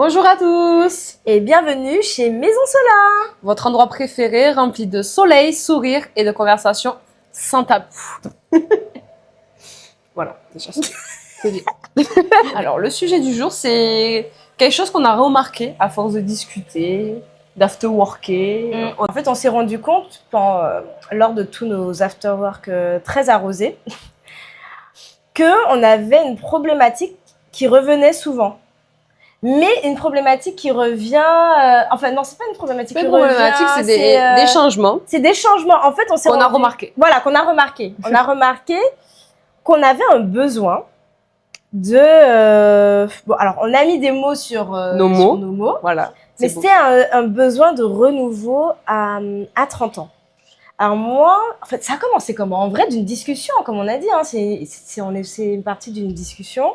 Bonjour à tous, Et bienvenue chez Maison Sola. votre endroit préféré rempli de soleil, sourire et de conversations sans tabou. Voilà, déjà c'est bien. Alors le sujet du jour, c'est quelque chose qu'on a remarqué à force de discuter, d'afterworker. En fait, on s'est rendu compte lors de tous nos afterwork très arrosés qu'on avait une problématique qui revenait souvent. Mais une problématique qui revient... enfin, non, c'est pas une problématique C'est qui une problématique, revient. c'est des changements C'est des changements. En fait, on s'est qu'on a remarqué. Voilà, qu'on a remarqué. On a remarqué qu'on avait un besoin de... Bon, alors, on a mis des mots sur Nos mots. sur nos mots. Voilà. Mais c'est beau. c'était un besoin de renouveau à 30 ans. Alors moi, en fait, ça a commencé comment? En vrai, d'une discussion, comme on a dit. Hein, c'est une partie d'une discussion.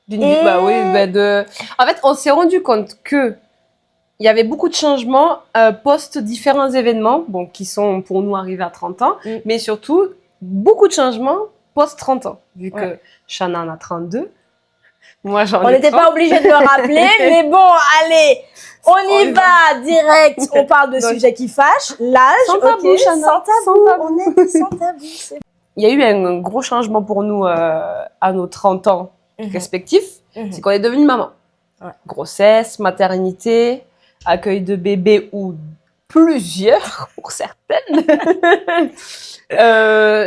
Bah oui, en fait, on s'est rendu compte que il y avait beaucoup de changements post différents événements, bon, qui sont pour nous arrivés à 30 ans, mais surtout beaucoup de changements post 30 ans, vu que Shana en a 32. Moi, j'en ai 30. On n'était pas obligé de le rappeler, mais bon, allez, on y va direct. On parle de sujets qui fâchent. L'âge, Sans tabou, Shana. sans tabou. On est sans tabou. Il y a eu un gros changement pour nous à nos 30 ans respectifs, c'est qu'on est devenu maman. Ouais. Grossesse, maternité, accueil de bébé ou plusieurs pour certaines,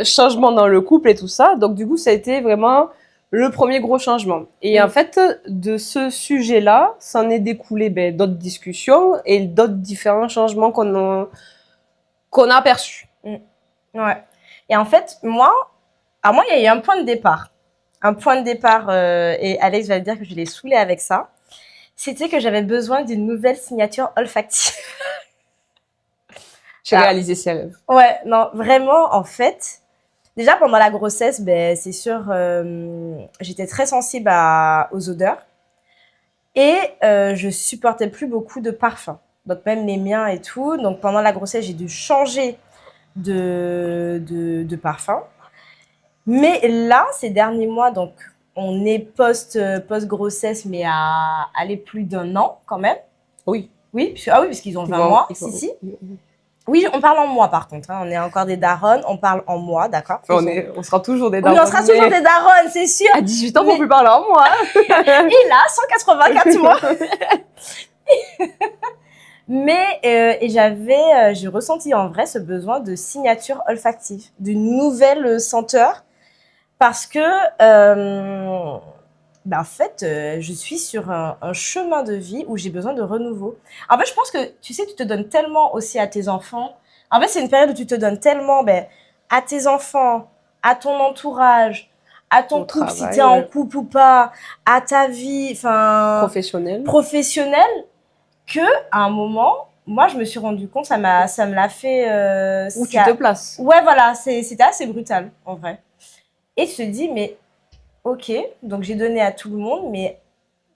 changement dans le couple et tout ça. Donc du coup, ça a été vraiment le premier gros changement. Et en fait, de ce sujet-là, s'en est découlé d'autres discussions et d'autres différents changements qu'on a aperçus. Ouais. Et en fait, moi, il y a eu un point de départ. Un point de départ, et Alex va dire que je l'ai saoulé avec ça. C'était que j'avais besoin d'une nouvelle signature olfactive. J'ai réalisé ses rêves. Ouais, non, vraiment, en fait, déjà pendant la grossesse, c'est sûr, j'étais très sensible aux odeurs. Et je supportais plus beaucoup de parfums. Donc même les miens et tout. Donc pendant la grossesse, j'ai dû changer de parfum. Mais là, ces derniers mois, donc on est post-grossesse, mais à aller plus d'1 an quand même. Oui. Oui, parce qu'ils ont 20 mois. Si. Oui, on parle en mois par contre. Hein. On est encore des daronnes, on parle en mois, d'accord. On sera toujours des daronnes. Oui, on sera toujours des daronnes, c'est sûr. À 18 ans, on ne peut plus parler en mois. Et là, 184 mois. Mais j'ai ressenti en vrai ce besoin de signature olfactive, d'une nouvelle senteur, parce que en fait, je suis sur un chemin de vie où j'ai besoin de renouveau. En fait, je pense que tu sais, tu te donnes tellement aussi à tes enfants. En fait, c'est une période où tu te donnes tellement à tes enfants, à ton entourage, à ton couple, travail, si tu es en couple ou pas, à ta vie, professionnelle, que à un moment, moi, je me suis rendu compte, ça me l'a fait... où tu te places. Ouais, voilà, c'était assez brutal, en vrai. Et tu te dis, mais ok, donc j'ai donné à tout le monde, mais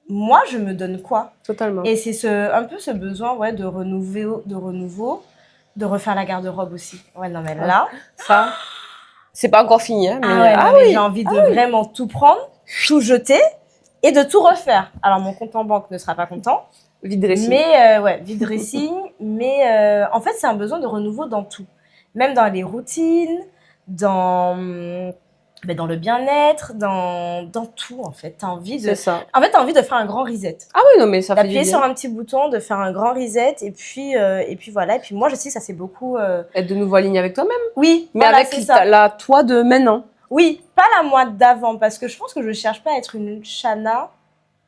moi, je me donne quoi? Totalement. Et c'est un peu ce besoin de renouveau, de refaire la garde-robe aussi. Ouais, non, mais là, ça... C'est pas encore fini, hein, mais j'ai envie de vraiment tout prendre, tout jeter et de tout refaire. Alors, mon compte en banque ne sera pas content. Vide dressing. Mais, vide dressing. Mais en fait, c'est un besoin de renouveau dans tout. Même dans les routines, dans le bien-être, dans tout, en fait. T'as envie de... C'est ça. En fait, t'as envie de faire un grand reset. Ah oui, non, mais ça fait du bien. D'appuyer sur un petit bouton, de faire un grand reset, et puis voilà. Et puis moi, je sais que ça c'est beaucoup... Être de nouveau aligné avec toi-même. Oui, mais voilà, avec la toi de maintenant. Oui, pas la moi d'avant, parce que je pense que je cherche pas à être une Shana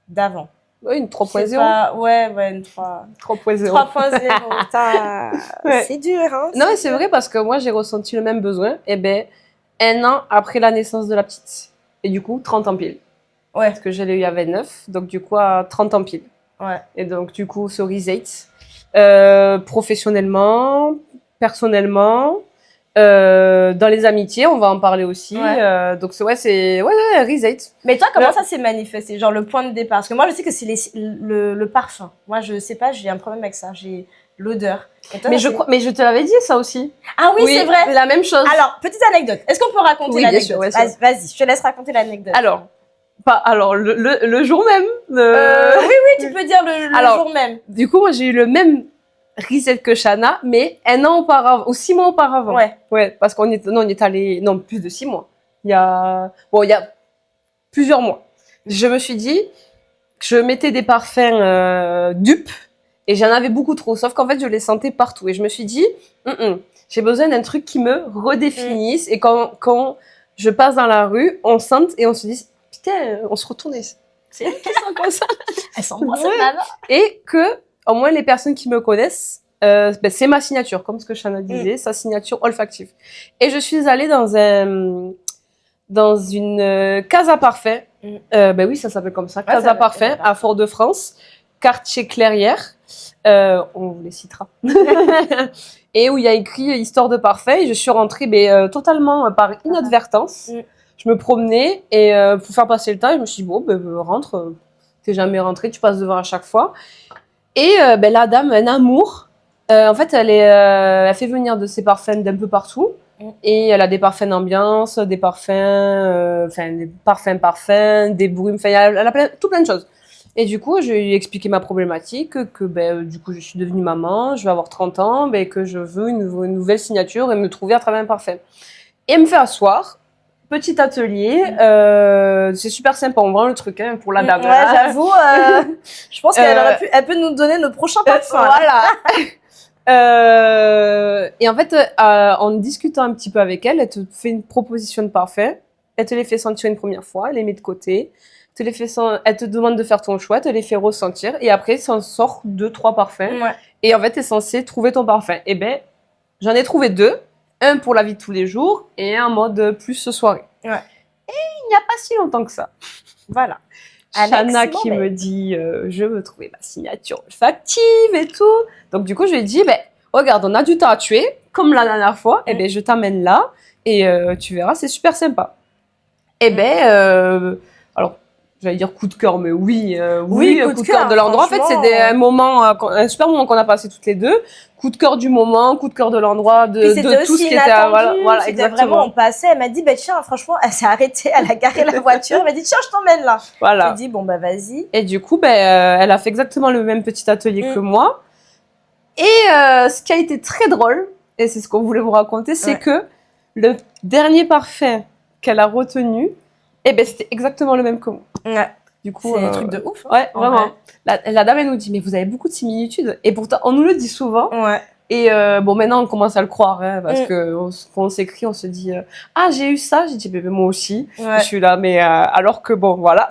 d'avant. Oui, une 3.0. Ouais, une 3.0. 3.0. Ouais. C'est dur, hein. Non, mais c'est vrai parce que moi, j'ai ressenti le même besoin. 1 an après la naissance de la petite. Et du coup, 30 ans pile. Ouais. Parce que je l'ai eu à 29. Donc, du coup, à 30 ans pile. Ouais. Et donc, du coup, ce reset. Professionnellement, personnellement, dans les amitiés, on va en parler aussi. Ouais. Donc, c'est reset. Mais toi, comment ça s'est manifesté? Genre le point de départ? Parce que moi, je sais que c'est le parfum. Moi, je sais pas, j'ai un problème avec ça. J'ai l'odeur. Mais je te l'avais dit, ça aussi. Ah oui, c'est vrai. C'est la même chose. Alors, petite anecdote. Est-ce qu'on peut raconter l'anecdote? Bien sûr, Vas-y, je te laisse raconter l'anecdote. Alors, Alors, le jour même. Oui, tu peux dire le Alors, jour même. Du coup, moi, j'ai eu le même reset que Shana, mais 1 an auparavant, ou 6 mois auparavant. Ouais, parce qu'on est allé, non, plus de 6 mois. Il y a plusieurs mois. Je me suis dit, je mettais des parfums dupes, et j'en avais beaucoup trop, sauf qu'en fait, je les sentais partout. Et je me suis dit, j'ai besoin d'un truc qui me redéfinisse, et quand je passe dans la rue, on sente et on se dit, putain, on se retourne. C'est elle qui sent comme ça. Elle sent moi cette nana. Et que, au moins, les personnes qui me connaissent, c'est ma signature, comme ce que Shana disait, sa signature olfactive. Et je suis allée dans une case à parfum. Oui, ça s'appelle comme ça, case à parfum, à Fort-de-France, quartier Clairière. On vous les citera. Et où il y a écrit histoire de parfum. Et je suis rentrée totalement par inadvertance. Je me promenais et pour faire passer le temps, je me suis dit, bon, rentre. T'es jamais rentrée, tu passes devant à chaque fois. Et la dame, un amour. En fait, elle fait venir de ses parfums d'un peu partout. Et elle a des parfums d'ambiance, des parfums, des parfums, des brumes. Enfin, elle a tout plein de choses. Et du coup, je lui ai expliqué ma problématique, que du coup, je suis devenue maman, je vais avoir 30 ans, que je veux une nouvelle signature et me trouver à travers un parfum. Et elle me fait asseoir. Petit atelier, c'est super sympa, on vend le truc pour la dame. Ouais, j'avoue, je pense qu'elle peut nous donner nos prochains parfums. Voilà. Et en fait, en discutant un petit peu avec elle, elle te fait une proposition de parfum, elle te les fait sentir une première fois, elle les met de côté, elle te demande de faire ton choix, elle te les fait ressentir, et après, ça en sort 2-3 parfums. Ouais. Et en fait, t'es censé trouver ton parfum. Et j'en ai trouvé 2. Un pour la vie de tous les jours et un en mode plus soirée. Ouais. Et il n'y a pas si longtemps que ça. Voilà. Shana qui me dit je veux trouver ma signature olfactive et tout. Donc du coup, je lui ai dit regarde, on a du temps à tuer, comme la dernière fois. Et je t'amène là et tu verras, c'est super sympa. Alors, j'allais dire coup de cœur, mais oui, coup de cœur de l'endroit. En fait, c'est un super moment qu'on a passé toutes les deux. Coup de cœur du moment, coup de cœur de l'endroit, de tout ce qui était. Voilà, c'était exactement. Vraiment, on passait. Elle m'a dit, tiens, franchement, elle s'est arrêtée, elle a garé la voiture. Elle m'a dit, tiens, je t'emmène là. Voilà. J'ai dit, bon, vas-y. Et du coup, elle a fait exactement le même petit atelier que moi. Et ce qui a été très drôle, et c'est ce qu'on voulait vous raconter, c'est que le dernier parfum qu'elle a retenu, c'était exactement le même que moi. Ouais. Du coup, c'est des trucs de ouf. Ouais, vraiment. La dame, elle nous dit, mais vous avez beaucoup de similitudes. Et pourtant, on nous le dit souvent. Ouais. Et maintenant, on commence à le croire, parce que quand on s'écrit, on se dit, j'ai eu ça. J'ai dit, moi aussi. Je suis là, mais alors que voilà.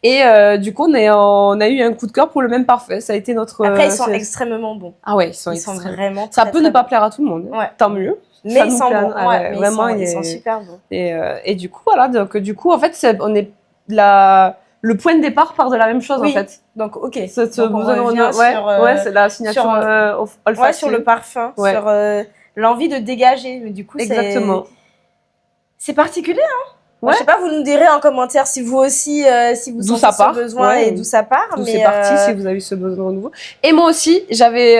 Et du coup, on a eu un coup de cœur pour le même parfum. Ça a été notre. Après, ils sont extrêmement bons. Ah ouais, ils sont vraiment. Ça peut ne pas plaire à tout le monde. Ouais. Tant mieux. Mais ils sont bons. Vraiment, ils sont super bons. Et du coup, voilà. Donc, du coup, en fait, on est le point de départ part de la même chose, en fait. Donc, ok. Donc, on revient sur, c'est la signature olfactive. Ouais, sur le parfum, sur l'envie de dégager. Mais du coup, exactement. C'est particulier, hein. Ouais. Je sais pas, vous nous direz en commentaire si vous aussi, si vous sentez ce besoin et d'où ça part. D'où c'est parti, si vous avez eu ce besoin renouveau. Et moi aussi, j'avais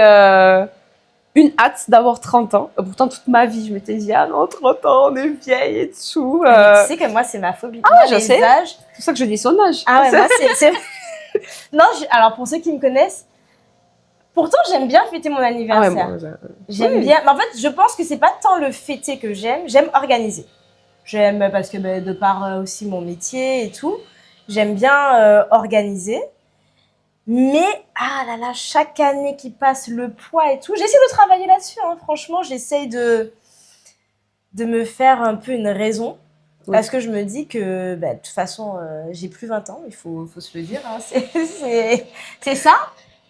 une hâte d'avoir 30 ans. Pourtant, toute ma vie, je m'étais dit, non, 30 ans, on est vieille et tout. Mais tu sais que moi, c'est ma phobie. Ah ouais, je sais. C'est pour ça que je dis son âge. Ah ouais, moi, c'est... Non, alors pour ceux qui me connaissent, pourtant, j'aime bien fêter mon anniversaire. Ah ouais, moi, j'aime bien. Mais en fait, je pense que c'est pas tant le fêter que j'aime organiser. J'aime parce que de par aussi mon métier et tout, j'aime bien organiser. Mais, chaque année qui passe, le poids et tout, j'essaie de travailler là-dessus, hein. Franchement, j'essaie de me faire un peu une raison. Oui. Parce que je me dis que, de toute façon, j'ai plus 20 ans, il faut se le dire, hein. C'est ça.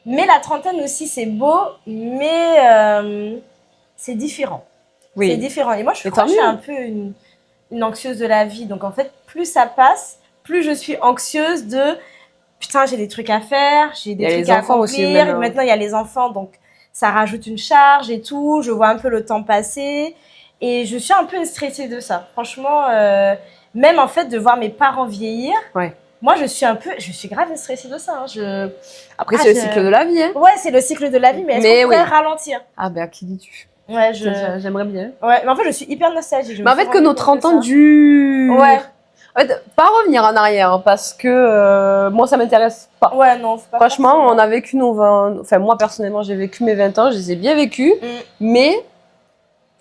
Mais la trentaine aussi, c'est beau, mais c'est différent. Oui. C'est différent. Et moi, je suis un peu une anxieuse de la vie. Donc, en fait, plus ça passe, plus je suis anxieuse de... Putain, j'ai des trucs à faire, j'ai des trucs à accomplir. Aussi, maintenant, il y a les enfants, donc ça rajoute une charge et tout. Je vois un peu le temps passer et je suis un peu stressée de ça. Franchement, même en fait, de voir mes parents vieillir, moi, je suis grave stressée de ça. Hein. Après, c'est le cycle de la vie. Hein. Ouais, c'est le cycle de la vie, mais est-ce qu'on pourrait ralentir? Ah ben, à qui dis-tu? Ouais, j'aimerais bien. Ouais, mais en fait, je suis hyper nostalgique. Mais en fait, que nos 30 ans durent. Ouais. En fait, pas revenir en arrière, hein, parce que moi, ça m'intéresse pas. Ouais, non, faut pas. Franchement, on a vécu nos 20... Enfin, moi, personnellement, j'ai vécu mes 20 ans, je les ai bien vécus, mais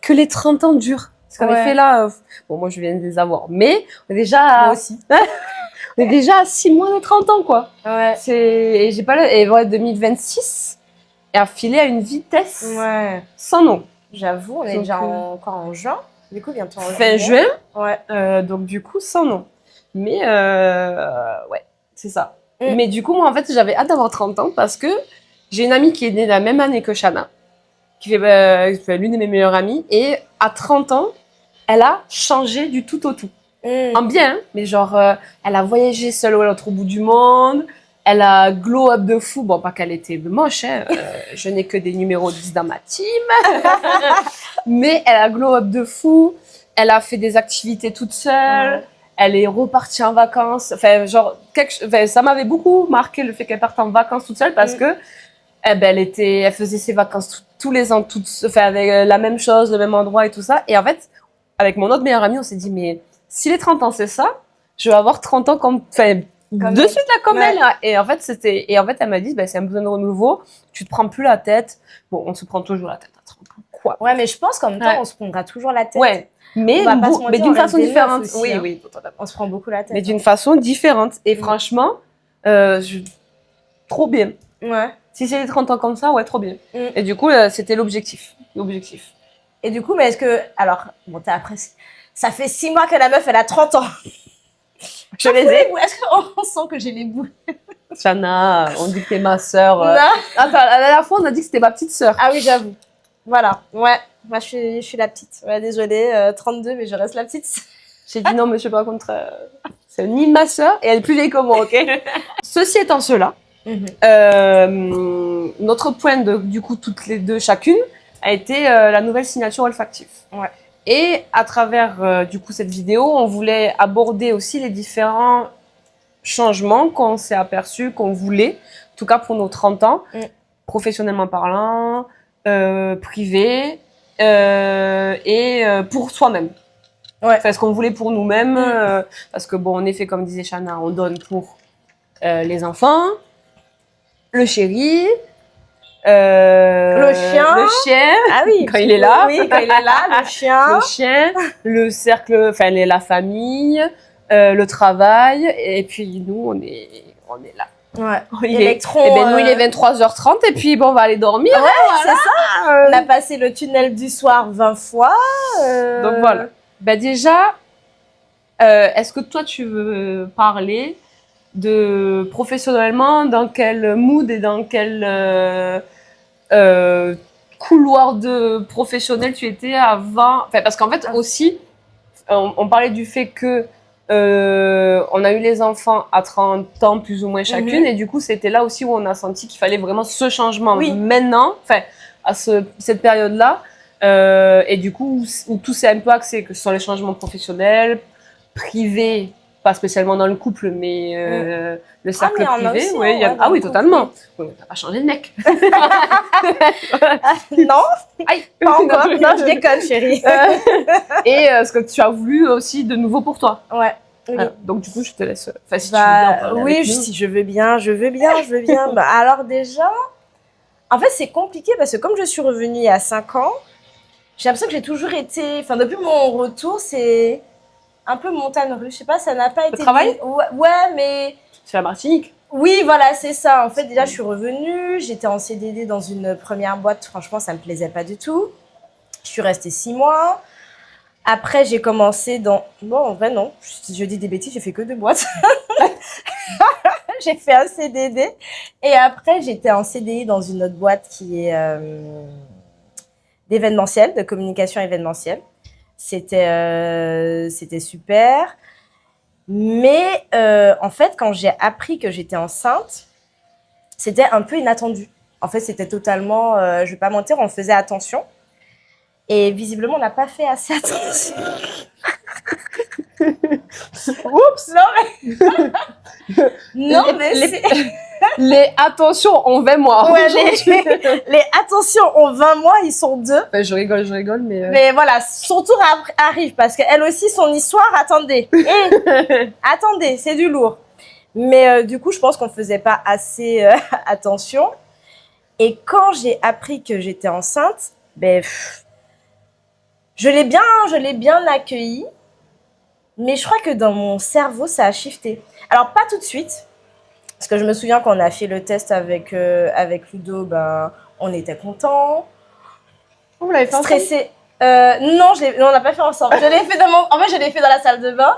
que les 30 ans durent. Ce qu'on a fait là, bon, moi, je viens de les avoir, mais on est déjà... Moi aussi. On est déjà à 6 mois de 30 ans, quoi. Ouais. Et j'ai pas le... Et ouais, 2026 est affilé à une vitesse sans nom. J'avoue, on est Donc, déjà encore en juin. Du coup, bientôt en fin juin. Ouais. Donc, du coup, sans nom. Mais, ouais, c'est ça. Mais du coup, moi, en fait, j'avais hâte d'avoir 30 ans parce que j'ai une amie qui est née la même année que Shana, qui fait l'une de mes meilleures amies. Et à 30 ans, elle a changé du tout au tout. En bien, hein, mais genre, elle a voyagé seule à l'autre bout du monde. Elle a glow up de fou. Bon, pas qu'elle était moche, hein. Je n'ai que des numéros 10 dans ma team. Mais elle a glow up de fou. Elle a fait des activités toute seule. Elle est repartie en vacances. Enfin, genre, ça m'avait beaucoup marqué le fait qu'elle parte en vacances toute seule parce que elle faisait ses vacances tous les ans, avec la même chose, le même endroit et tout ça. Et en fait, avec mon autre meilleure amie, on s'est dit, mais si les 30 ans c'est ça, je vais avoir 30 ans comme de suite là comme elle. Et en fait, elle m'a dit, c'est un besoin de renouveau. Tu te prends plus la tête. Bon, on se prend toujours la tête à 30 ans. Quoi. Ouais, mais je pense qu'en même temps, on se prendra toujours la tête. Ouais. Mais d'une façon différente. Aussi, oui, hein. oui, totalement. On se prend beaucoup la tête. Mais d'une façon différente. Et franchement, trop bien. Ouais. Si c'est les 30 ans comme ça, ouais, trop bien. Et du coup, c'était l'objectif. Et du coup, mais est-ce que... Alors, bon, t'es après... Ça fait 6 mois que la meuf, elle a 30 ans. Je les ai. Est-ce qu'on sent que j'ai les boules? Shana, on dit que t'es ma sœur. Non. Attends, la dernière fois, on a dit que c'était ma petite sœur. Ah oui, j'avoue. Voilà. Ouais. Moi, je suis la petite. Ouais, désolée, 32, mais je reste la petite. J'ai dit non, monsieur, par contre, c'est ni ma sœur et elle est plus vieille que moi, ok? Ceci étant cela, notre point du coup, toutes les deux, chacune, a été la nouvelle signature olfactive. Ouais. Et à travers, du coup, cette vidéo, on voulait aborder aussi les différents changements qu'on s'est aperçus, qu'on voulait, en tout cas pour nos 30 ans, professionnellement parlant, privé, et pour soi-même. Ouais. Enfin, ce qu'on voulait pour nous-mêmes, parce que bon, en effet, comme disait Shana, on donne pour les enfants, le chéri, le chien. Ah oui, quand il est là. Oui, quand il est là, le chien, le cercle, enfin la famille, le travail, et puis nous, on est là. Ouais. Électron. Et nous, il est 23h30 et puis bon, on va aller dormir. Ouais, voilà. C'est ça. On a passé le tunnel du soir 20 fois. Donc voilà. Déjà, est-ce que toi, tu veux parler de professionnellement, dans quel mood et dans quel couloir de professionnel tu étais avant? Enfin, parce qu'en fait, aussi, on parlait du fait que on a eu les enfants à 30 ans plus ou moins chacune, et du coup c'était là aussi où on a senti qu'il fallait vraiment ce changement maintenant, enfin à cette période-là, et du coup où tout s'est un peu axé, que ce soit les changements professionnels, privés, pas spécialement dans le couple, mais le cercle privé. Aussi, oui, oui, totalement. Oui, t'as pas changé de mec. Non, pas encore. Non, je déconne, chérie. Et ce que tu as voulu aussi de nouveau pour toi. Ouais. Oui. Donc du coup, je te laisse. Enfin, si tu veux bien en parler avec nous. Si je veux bien. Alors déjà, en fait, c'est compliqué parce que comme je suis revenue il y a 5 ans, j'ai l'impression que j'ai toujours été. Enfin, depuis mon retour, c'est un peu montagne russe. Je sais pas, ça n'a pas été. Le travail? Ouais, mais. C'est la Martinique. Oui, voilà, c'est ça. En fait, déjà, je suis revenue. J'étais en CDD dans une première boîte. Franchement, ça me plaisait pas du tout. Je suis restée 6 mois. Après, j'ai commencé dans... Bon, en vrai, non. Je dis des bêtises, j'ai fait que 2 boîtes. J'ai fait un CDD. Et après, j'étais en CDI dans une autre boîte qui est d'événementiel, de communication événementielle. C'était super. Mais en fait, quand j'ai appris que j'étais enceinte, c'était un peu inattendu. En fait, c'était totalement... je vais pas mentir, on faisait attention. Et visiblement, on n'a pas fait assez attention. Oups, non mais... non mais Les attention, on 20 mois. Ouais, les attention, ont 20 mois, ils sont 2. Ben, je rigole, mais... Mais voilà, son tour arrive parce qu'elle aussi, son histoire, attendez. Attendez, c'est du lourd. Mais du coup, je pense qu'on faisait pas assez attention. Et quand j'ai appris que j'étais enceinte, ben, je l'ai bien accueilli. Mais je crois que dans mon cerveau, ça a shifté. Alors, pas tout de suite. Parce que je me souviens quand on a fait le test avec Ludo, ben, on était contents. Vous l'avez fait stressé. Non, on l'a pas fait ensemble. En fait, je l'ai fait dans la salle de bain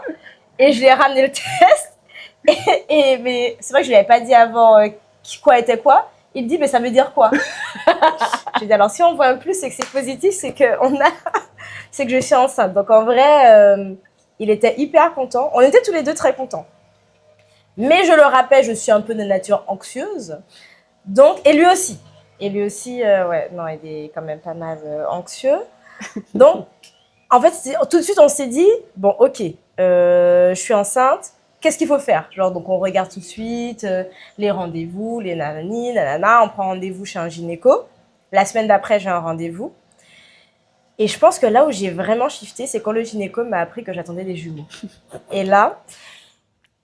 et je lui ai ramené le test. Mais c'est vrai que je lui avais pas dit avant quoi était quoi. Il me dit, mais ça veut dire quoi? J'ai dit, alors si on voit un plus, c'est que c'est positif, c'est que je suis enceinte. Donc en vrai, il était hyper content. On était tous les deux très contents. Mais je le rappelle, je suis un peu de nature anxieuse. Donc, et lui aussi. Ouais, non, il est quand même pas mal anxieux. Donc, en fait, tout de suite, on s'est dit, bon, ok, je suis enceinte, qu'est-ce qu'il faut faire? Genre, donc on regarde tout de suite les rendez-vous, les nanani, nanana, on prend rendez-vous chez un gynéco. La semaine d'après, j'ai un rendez-vous. Et je pense que là où j'ai vraiment shifté, c'est quand le gynéco m'a appris que j'attendais des jumeaux. Et là,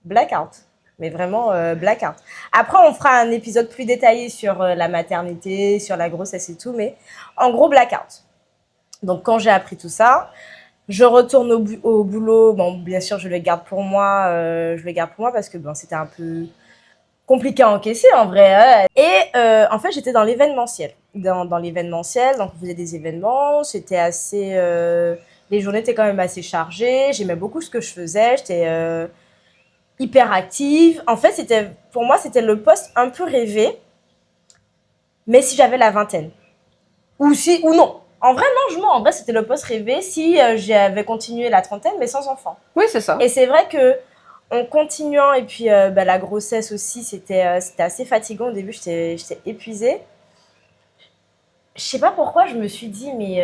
blackout. Mais vraiment blackout. Après, on fera un épisode plus détaillé sur la maternité, sur la grossesse et tout, mais en gros, blackout. Donc, quand j'ai appris tout ça, je retourne au boulot. Bon, bien sûr, je le garde pour moi. Parce que bon, c'était un peu compliqué à encaisser en vrai. Et en fait, j'étais dans l'événementiel. Dans l'événementiel, donc on faisait des événements. C'était assez... les journées étaient quand même assez chargées. J'aimais beaucoup ce que je faisais. J'étais... hyper active. En fait, pour moi, c'était le poste un peu rêvé, mais si j'avais la vingtaine. Ou non. En vrai, non, je mens. En vrai, c'était le poste rêvé si j'avais continué la trentaine, mais sans enfant. Oui, c'est ça. Et c'est vrai que en continuant, et puis la grossesse aussi, c'était assez fatigant. Au début, j'étais épuisée. Je sais pas pourquoi, je me suis dit, mais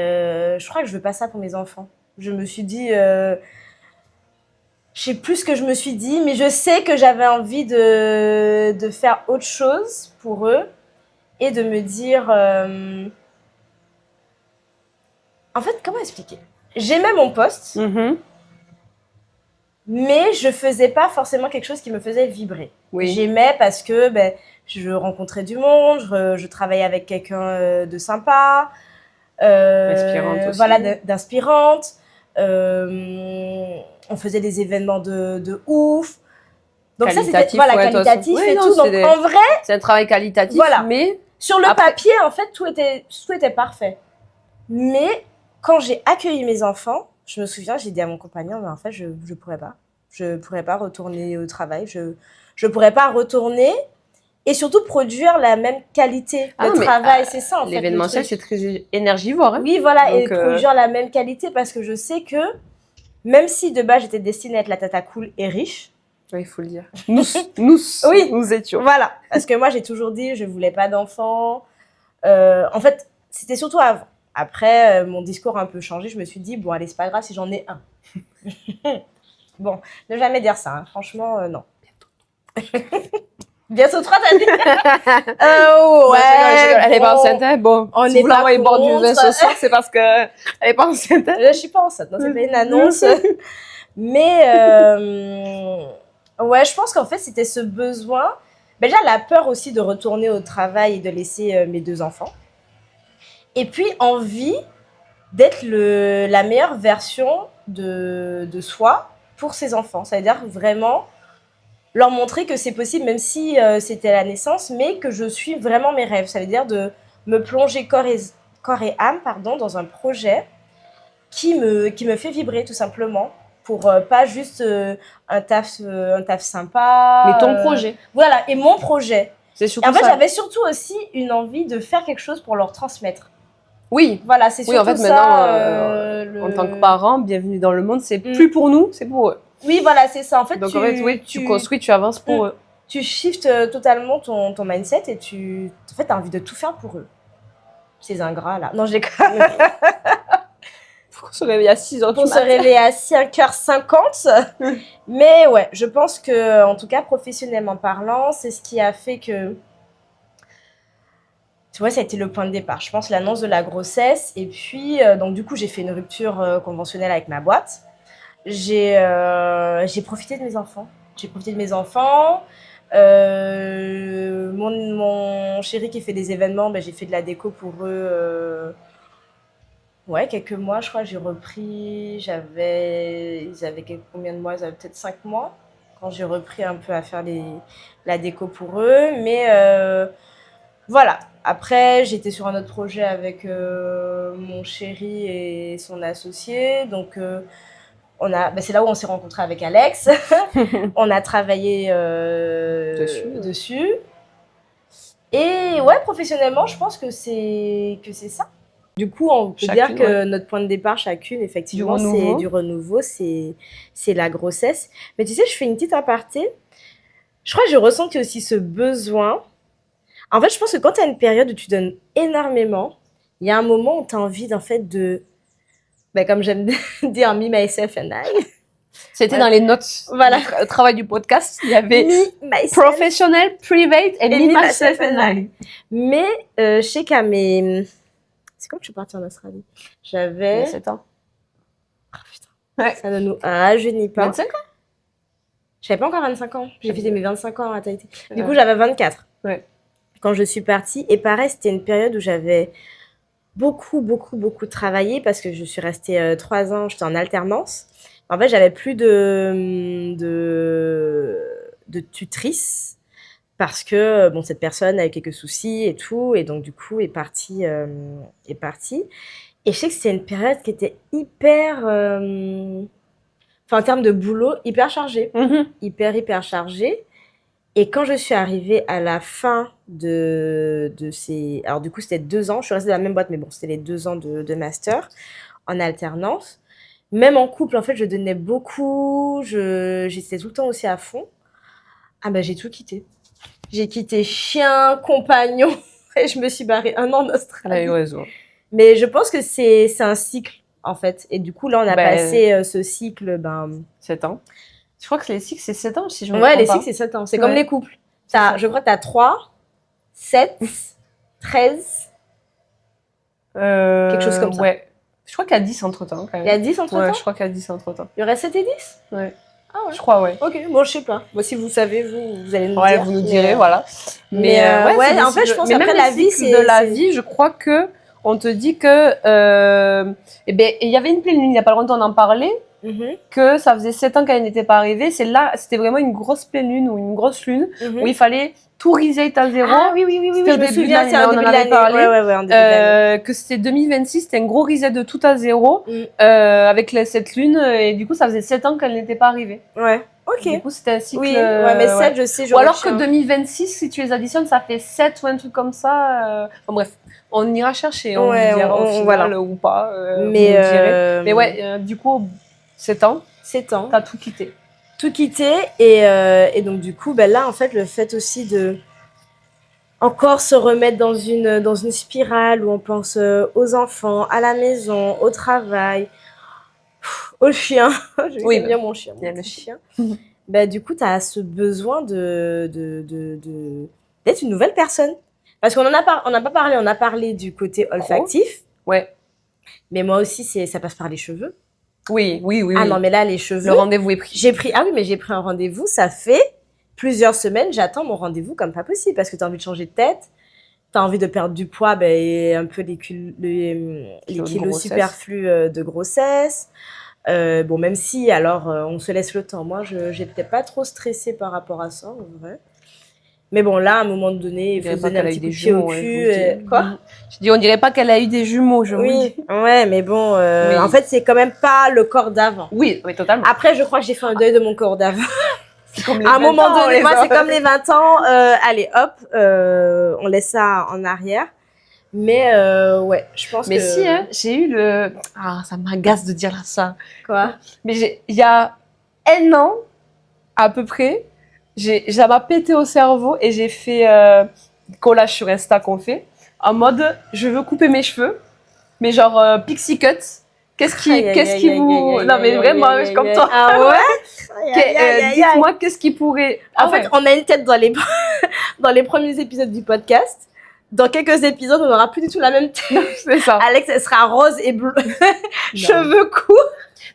je crois que je veux pas ça pour mes enfants. Je me suis dit... je sais plus ce que je me suis dit, mais je sais que j'avais envie de faire autre chose pour eux et de me dire... En fait, comment expliquer? J'aimais mon poste, mais je faisais pas forcément quelque chose qui me faisait vibrer. Oui. J'aimais parce que je rencontrais du monde, je travaillais avec quelqu'un de sympa, Inspirante aussi. voilà, d'inspirante. On faisait des événements de ouf. Donc ça, c'était qualitatif et tout. Donc en vrai, c'est un travail qualitatif, voilà. Mais sur le papier, en fait, tout était parfait. Mais quand j'ai accueilli mes enfants, je me souviens, j'ai dit à mon compagnon, mais en fait, je pourrais pas. Je pourrais pas retourner au travail. Je pourrais pas retourner et surtout produire la même qualité de travail. C'est ça, en fait. L'événementiel, c'est très énergivore. Hein. Oui, voilà, donc, et produire la même qualité parce que je sais que même si de base j'étais destinée à être la tata cool et riche. Oui, il faut le dire. Nous étions. Voilà, parce que moi j'ai toujours dit je voulais pas d'enfants. En fait, c'était surtout avant. Après, mon discours a un peu changé. Je me suis dit bon allez, c'est pas grave si j'en ai un. Bon, ne jamais dire ça. Hein. Franchement, non. Bientôt 3 années. Ouais. Elle est pas enceinte. Hein. Bon, on si vous l'envoyez boire du vin ce soir, c'est parce que elle est pas enceinte. Hein. Je suis pas enceinte. Non, c'est pas une annonce. Mais ouais, je pense qu'en fait, c'était ce besoin. Déjà, la peur aussi de retourner au travail et de laisser mes 2 enfants. Et puis, envie d'être la meilleure version de soi pour ses enfants. C'est-à-dire vraiment leur montrer que c'est possible, même si c'était à la naissance, mais que je suis vraiment mes rêves. Ça veut dire de me plonger corps et âme dans un projet qui me fait vibrer, tout simplement. Pour pas juste un taf sympa. Mais ton projet. Voilà, et mon projet. C'est surtout et en fait, ça. j'avais surtout aussi une envie de faire quelque chose pour leur transmettre. Oui. Voilà, c'est surtout en fait, ça. Maintenant, en tant que parent, bienvenue dans le monde, c'est plus pour nous, c'est pour eux. Oui, voilà, c'est ça. En fait, donc, en fait, oui, tu construis, tu avances pour eux. Tu shifts totalement ton mindset et en fait, t'as envie de tout faire pour eux. Ces ingrats, là. Non, je les connais. Pour se réveiller à 6h du pour se matin. réveiller à 5h50. Mais ouais, je pense que, en tout cas, professionnellement parlant, c'est ce qui a fait que, tu vois, ça a été le point de départ. Je pense l'annonce de la grossesse. Et puis, donc, du coup, j'ai fait une rupture conventionnelle avec ma boîte. J'ai profité de mes enfants. J'ai profité de mes enfants. Mon chéri qui fait des événements, ben, j'ai fait de la déco pour eux. Ouais, quelques mois, je crois, j'ai repris. Ils avaient combien de mois? Ils avaient peut-être 5 mois quand j'ai repris un peu à faire la déco pour eux. Mais voilà. Après, j'étais sur un autre projet avec mon chéri et son associé. Donc, c'est là où on s'est rencontrés avec Alex. On a travaillé dessus. Et ouais, professionnellement, je pense que c'est ça. Du coup, on peut dire que notre point de départ chacune, effectivement, c'est du renouveau, c'est la grossesse. Mais tu sais, je fais une petite aparté. Je crois que j'ai ressenti aussi ce besoin. En fait, je pense que quand tu as une période où tu donnes énormément, il y a un moment où tu as envie, en fait, comme j'aime dire, me, myself and I. C'était dans les notes du travail du podcast. Il y avait professionnel, private et me, myself and I. Mais je sais qu'à mes... C'est quand que je suis partie en Australie? J'avais... 7 ans. Oh putain, ça ne nous rajeunit pas. 25 ans? J'avais pas encore 25 ans. J'ai fêté mes 25 ans à Tahiti. Du coup, j'avais 24 quand je suis partie. Et pareil, c'était une période où j'avais beaucoup travaillé parce que je suis restée 3 ans, j'étais en alternance. En fait, j'avais plus de tutrice parce que cette personne avait quelques soucis et tout, et donc du coup est partie. Et je sais que c'était une période qui était hyper, en termes de boulot, hyper chargée, hyper chargée. Et quand je suis arrivée à la fin de ces... Alors du coup, c'était 2 ans. Je suis restée dans la même boîte, mais bon, c'était les 2 ans de master en alternance. Même en couple, en fait, je donnais beaucoup. J'étais tout le temps aussi à fond. Ah ben, j'ai tout quitté. J'ai quitté chien, compagnon, et je me suis barrée 1 an en Australie. Mais je pense que c'est un cycle, en fait. Et du coup, là, on a passé ce cycle... 7 ans. Je crois que les cycles, c'est 7 ans, si je me trompe pas. Ouais, les cycles, c'est 7 ans. C'est comme les couples. Je crois que tu as 3, 7, 13... quelque chose comme ça. Ouais. Je crois qu'il y a 10 entre-temps, quand même. Il y a 10 entre-temps? Ouais, je crois qu'il y a 10 entre-temps. Il y aurait 7 et 10? Ouais. Ah ouais. Je crois, ouais. Ok, bon, je sais pas. Moi, si vous savez, vous allez nous dire. Ouais, vous nous direz, voilà. Mais en fait, je pense qu'après la vie, c'est... de la vie, je crois que on te dit que... il y avait une pleine lune, il n'y a pas longtemps, on en parlait, que ça faisait 7 ans qu'elle n'était pas arrivée. C'était vraiment une grosse pleine lune ou une grosse lune où il fallait tout reset à zéro. Ah oui, je me souviens, c'est en début d'année. Ouais, en début d'année. Que c'était 2026, c'était un gros reset de tout à zéro avec cette lune, et du coup, ça faisait 7 ans qu'elle n'était pas arrivée. Ouais, ok. Du coup, c'était un cycle... Oui, mais 7, je sais, ou alors que 2026, si tu les additionnes, ça fait 7 ou un truc comme ça. Bref, on ira chercher, on vous dira au final ou pas. Mais ouais, du coup, 7 ans. 7 ans. T'as tout quitté. Tout quitté, et donc du coup, là, en fait, le fait aussi de encore se remettre dans une spirale où on pense aux enfants, à la maison, au travail, au chien. J'aime bien mon chien. Le chien. Du coup, tu as ce besoin d'être une nouvelle personne. Parce qu'on n'a pas parlé, on a parlé du côté olfactif. Ouais. Mais moi aussi, ça passe par les cheveux. Oui. Ah non, mais là, les cheveux... Le rendez-vous est pris. J'ai pris un rendez-vous, ça fait plusieurs semaines, j'attends mon rendez-vous comme pas possible, parce que tu as envie de changer de tête, tu as envie de perdre du poids, et un peu les kilos superflus de grossesse. Même si, alors, on se laisse le temps. Moi, j'ai peut-être pas trop stressé par rapport à ça, en vrai. Mais bon, là, à un moment donné, il faut se donner un petit coup de pied au cul. Quoi? Je dis, on dirait pas qu'elle a eu des jumeaux, Oui, ouais, mais bon, en fait, c'est quand même pas le corps d'avant. Oui, totalement. Après, je crois que j'ai fait un deuil de mon corps d'avant. C'est comme les à un moment donné, moi, c'est comme les 20 ans. Allez, hop, on laisse ça en arrière. Mais ouais, je pense que... Mais si, hein, j'ai eu le... Ah, ça m'agace de dire ça. Quoi? Mais il y a 1 an, à peu près, ça m'a pété au cerveau et j'ai fait collage sur Insta qu'on fait, en mode, je veux couper mes cheveux, mais genre pixie cut, Qu'est-ce qui vous... Non, mais vraiment, je suis comme toi. Ah ouais? Dites-moi, qu'est-ce qui pourrait... En fait, on a une tête dans les, dans les premiers épisodes du podcast. Dans quelques épisodes, on n'aura plus du tout la même tête. C'est ça. Alex, elle sera rose et bleu. Cheveux courts.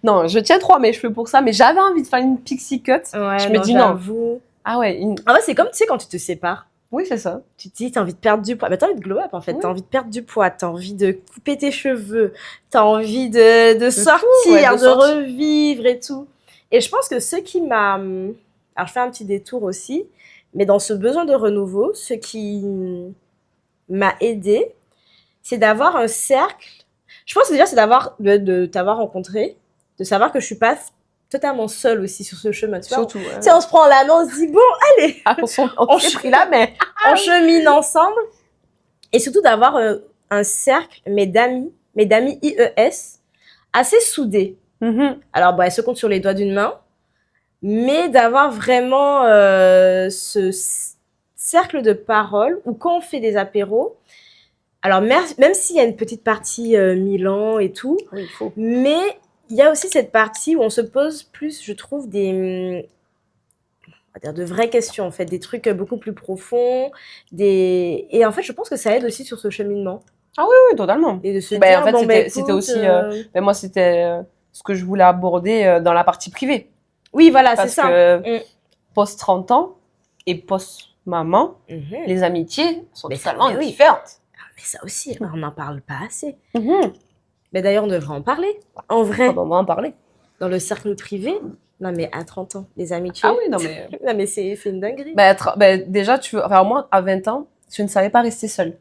Non, je tiens trop à mes cheveux pour ça, mais j'avais envie de faire une pixie cut. Ouais, je me dis non. Ah ouais. En fait, c'est comme, tu sais, quand tu te sépares. Oui, c'est ça. Tu te dis, t'as envie de perdre du poids. Mais t'as envie de glow up, en fait. Oui. T'as envie de perdre du poids. T'as envie de couper tes cheveux. T'as envie de sortir, de revivre et tout. Et je pense que ce qui m'a... Alors, je fais un petit détour aussi. Mais dans ce besoin de renouveau, ce qui m'a aidée, c'est d'avoir un cercle. Je pense que déjà, c'est de t'avoir rencontré, de savoir que je suis pas totalement seule aussi sur ce chemin. Tu vois, surtout. Tu sais, on se prend la main, on se dit, bon, allez, on s'est pris la main. On chemine ensemble. Et surtout d'avoir un cercle, mais d'amis IES, assez soudés. Alors, bon, elles se comptent sur les doigts d'une main, mais d'avoir vraiment ce cercle de parole où quand on fait des apéros, alors même s'il y a une petite partie Milan et tout, oui, il faut. Mais il y a aussi cette partie où on se pose plus, je trouve, on va dire de vraies questions, en fait, des trucs beaucoup plus profonds, et en fait, je pense que ça aide aussi sur ce cheminement. Ah oui, oui, totalement. Et de se dire, en fait, bon, c'était aussi, moi, c'était ce que je voulais aborder dans la partie privée. Oui, voilà, c'est ça. Parce que post 30 ans et post maman, les amitiés sont totalement différentes. Mais ça aussi, on n'en parle pas assez. Mais d'ailleurs, on devrait en parler. En vrai. On va en parler. Dans le cercle privé. Non, mais à 30 ans, les amitiés. Ah oui, non, mais. Non, mais c'est une dinguerie. Déjà, enfin, moi, à 20 ans, je ne savais pas rester seule.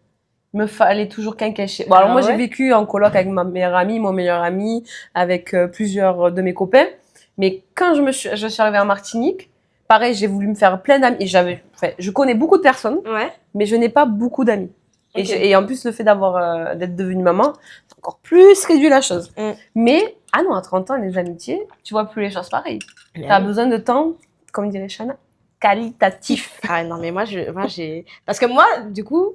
Il me fallait toujours quelqu'un chez. Bon, alors moi, j'ai vécu en coloc avec ma meilleure amie, mon meilleur ami, avec plusieurs de mes copains. Mais quand je suis arrivée en Martinique, pareil, j'ai voulu me faire plein d'amis. Je connais beaucoup de personnes, mais je n'ai pas beaucoup d'amis. Et en plus, le fait d'être devenue maman, c'est encore plus réduit la chose. Mais, à 30 ans, les amitiés, tu vois plus les choses pareilles. Tu as besoin de temps, comme dirait Shana, qualitatif. Ah non, mais moi, j'ai... Parce que moi, du coup,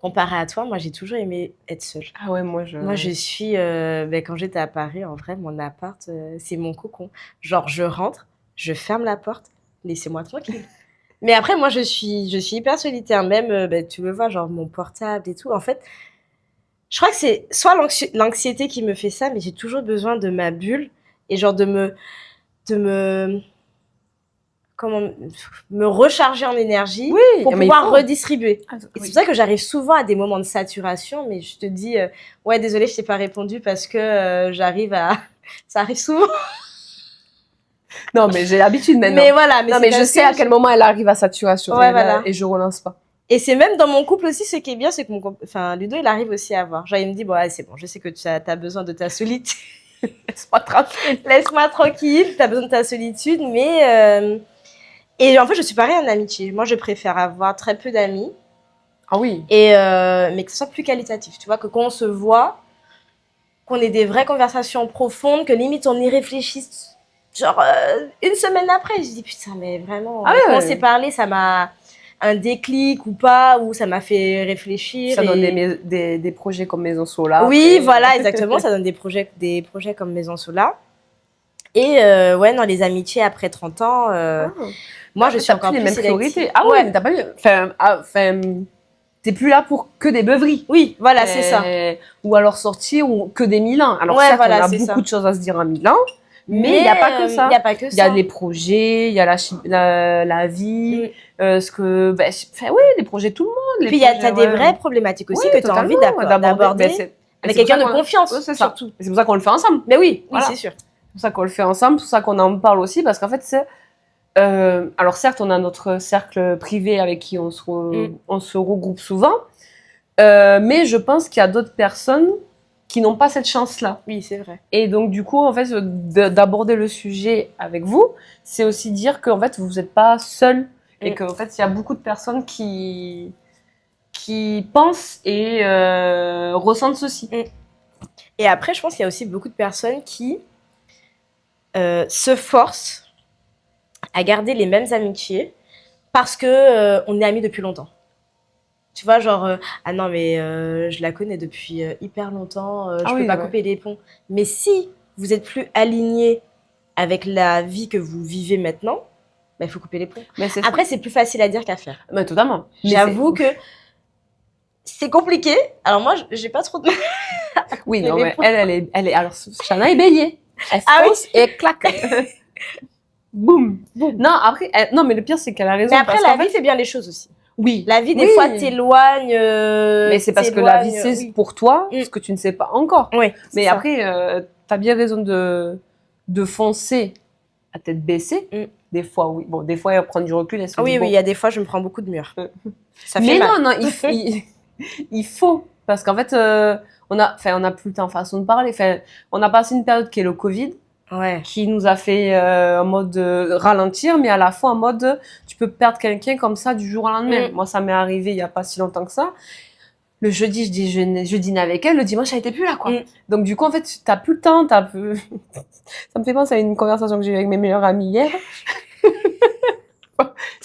comparé à toi, moi, j'ai toujours aimé être seule. Ah ouais, moi, je suis... quand j'étais à Paris, en vrai, mon appart, c'est mon cocon. Genre, je rentre, je ferme la porte, laissez-moi tranquille. Mais après, moi, je suis hyper solitaire. Même, tu me vois, genre, mon portable et tout. En fait, je crois que c'est soit l'anxiété qui me fait ça, mais j'ai toujours besoin de ma bulle et genre de me recharger en énergie pour pouvoir redistribuer. Et c'est pour ça que j'arrive souvent à des moments de saturation, mais je te dis, ouais, désolée, je t'ai pas répondu parce que ça arrive souvent. Non, mais j'ai l'habitude maintenant. Mais voilà, mais je sais à quel moment elle arrive à saturation. Et je relance pas. Et c'est même dans mon couple aussi, ce qui est bien, c'est que Ludo, il arrive aussi à voir. Genre, il me dit, bon, allez, c'est bon, je sais que tu as besoin de ta solitude. Laisse-moi tranquille. Laisse-moi tranquille, t'as besoin de ta solitude, mais... Et en fait, je suis pareil en amitié. Moi, je préfère avoir très peu d'amis. Ah oui. Mais que ce soit plus qualitatif. Tu vois, que quand on se voit, qu'on ait des vraies conversations profondes, que limite, on y réfléchisse. Genre, une semaine après, je dis, putain, mais vraiment, quand on s'est parlé, ça m'a un déclic ou pas, ou ça m'a fait réfléchir. Ça donne des projets comme Maison Solar. Oui, voilà, exactement, ça donne des projets comme Maison Solar. Et non, les amitiés après 30 ans, moi, je suis encore plus les mêmes priorités. Ah ouais, mais t'as pas eu... t'es plus là pour que des beuveries. Oui, voilà, c'est ça. Ou alors sortir, ou que des Milans. Alors certes, on a beaucoup de choses à se dire à Milan. Mais il n'y a pas que ça. Il n'y a pas que ça. Il y a les projets, il y a la vie, les projets de tout le monde. Et puis, tu as des vraies problématiques aussi que tu as envie d'aborder avec quelqu'un de confiance. C'est ça. C'est pour ça qu'on le fait ensemble. Mais oui, c'est sûr. C'est pour ça qu'on le fait ensemble, c'est pour ça qu'on en parle aussi, parce qu'en fait, c'est... alors certes, on a notre cercle privé avec qui on se regroupe souvent, mais je pense qu'il y a d'autres personnes qui n'ont pas cette chance-là. Oui, c'est vrai. Et donc, du coup, en fait, d'aborder le sujet avec vous, c'est aussi dire qu'en fait, vous n'êtes pas seul et qu'en fait, il y a beaucoup de personnes qui pensent et ressentent ceci. Et après, je pense qu'il y a aussi beaucoup de personnes qui se forcent à garder les mêmes amitiés parce que on est amis depuis longtemps. Tu vois, genre, ah non, mais je la connais depuis hyper longtemps, je peux pas couper les ponts. Mais si vous êtes plus aligné avec la vie que vous vivez maintenant, bah, il faut couper les ponts. Mais après, c'est plus facile à dire qu'à faire. Mais totalement. J'avoue que c'est compliqué. Alors moi, j'ai pas trop de... Oui, non, mais elle est, alors, Shana est bélier. Elle fonce et elle claque. Boum. Non, après, non, mais le pire, c'est qu'elle a raison. Mais après, la vie fait bien les choses aussi. Oui. La vie, des fois, t'éloigne. Mais c'est parce que la vie, c'est pour toi, ce que tu ne sais pas encore. Oui. Mais après, t'as bien raison de foncer à tête baissée. Des fois, oui. Bon, des fois, elle prend du recul. Oui, il y a des fois, je me prends beaucoup de murs. Ça fait mal. Non, il faut. Parce qu'en fait, on a plus le temps, façon de parler. Enfin, on a passé une période qui est le Covid. Ouais. Qui nous a fait en mode ralentir, mais à la fois en mode tu peux perdre quelqu'un comme ça du jour au lendemain. Moi, ça m'est arrivé il y a pas si longtemps que ça. Le jeudi, je dînais avec elle, le dimanche, elle était plus là, quoi. Donc du coup, en fait, t'as plus le temps, ça me fait penser à une conversation que j'ai eue avec mes meilleurs amis hier.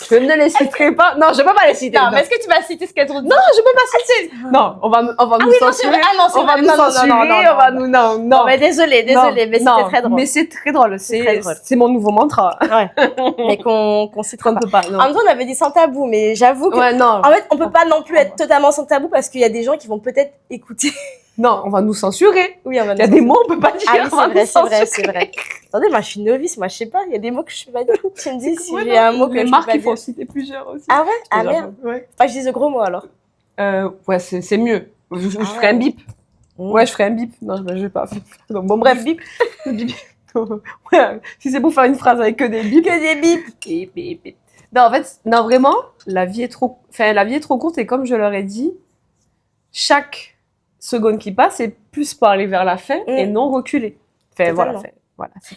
Je ne les citerai pas. Non, je peux pas les citer. Non, mais est-ce que tu vas citer ce qu'elles t'ont dit? Non, je peux pas citer. Non, on va nous censurer. On va nous censurer, on va nous, non. Mais désolé, mais c'était très drôle. Mais c'est très drôle. C'est mon nouveau mantra. Ouais. Mais qu'on citera pas. En même temps, on avait dit sans tabou, mais j'avoue que. Ouais, non. En fait, on peut pas non plus être totalement sans tabou parce qu'il y a des gens qui vont peut-être écouter. Non, on va nous censurer. Oui, on va Il y a des mots, on peut pas dire. Ah oui, c'est vrai. Attendez, moi, je suis novice, moi, je sais pas. Il y a des mots que je peux pas dire. Tu me dis si j'ai un mot que je peux pas dire. Marc, il faut en citer plusieurs aussi. Ah ouais? Ah merde. Ouais. Moi, je dis le gros mot, alors. Ouais, c'est mieux. Je ferai un bip. Ouais, je ferai un bip. Non, je vais pas. Donc, bon, bref. Bip. Ouais, si c'est pour faire une phrase avec que des bips. Que des bips. Bip, bip, bip. Non, en fait, non, vraiment, la vie est trop courte et comme je leur ai dit, chaque seconde qui passe, c'est plus pour aller vers la fin et non reculer. Enfin, voilà.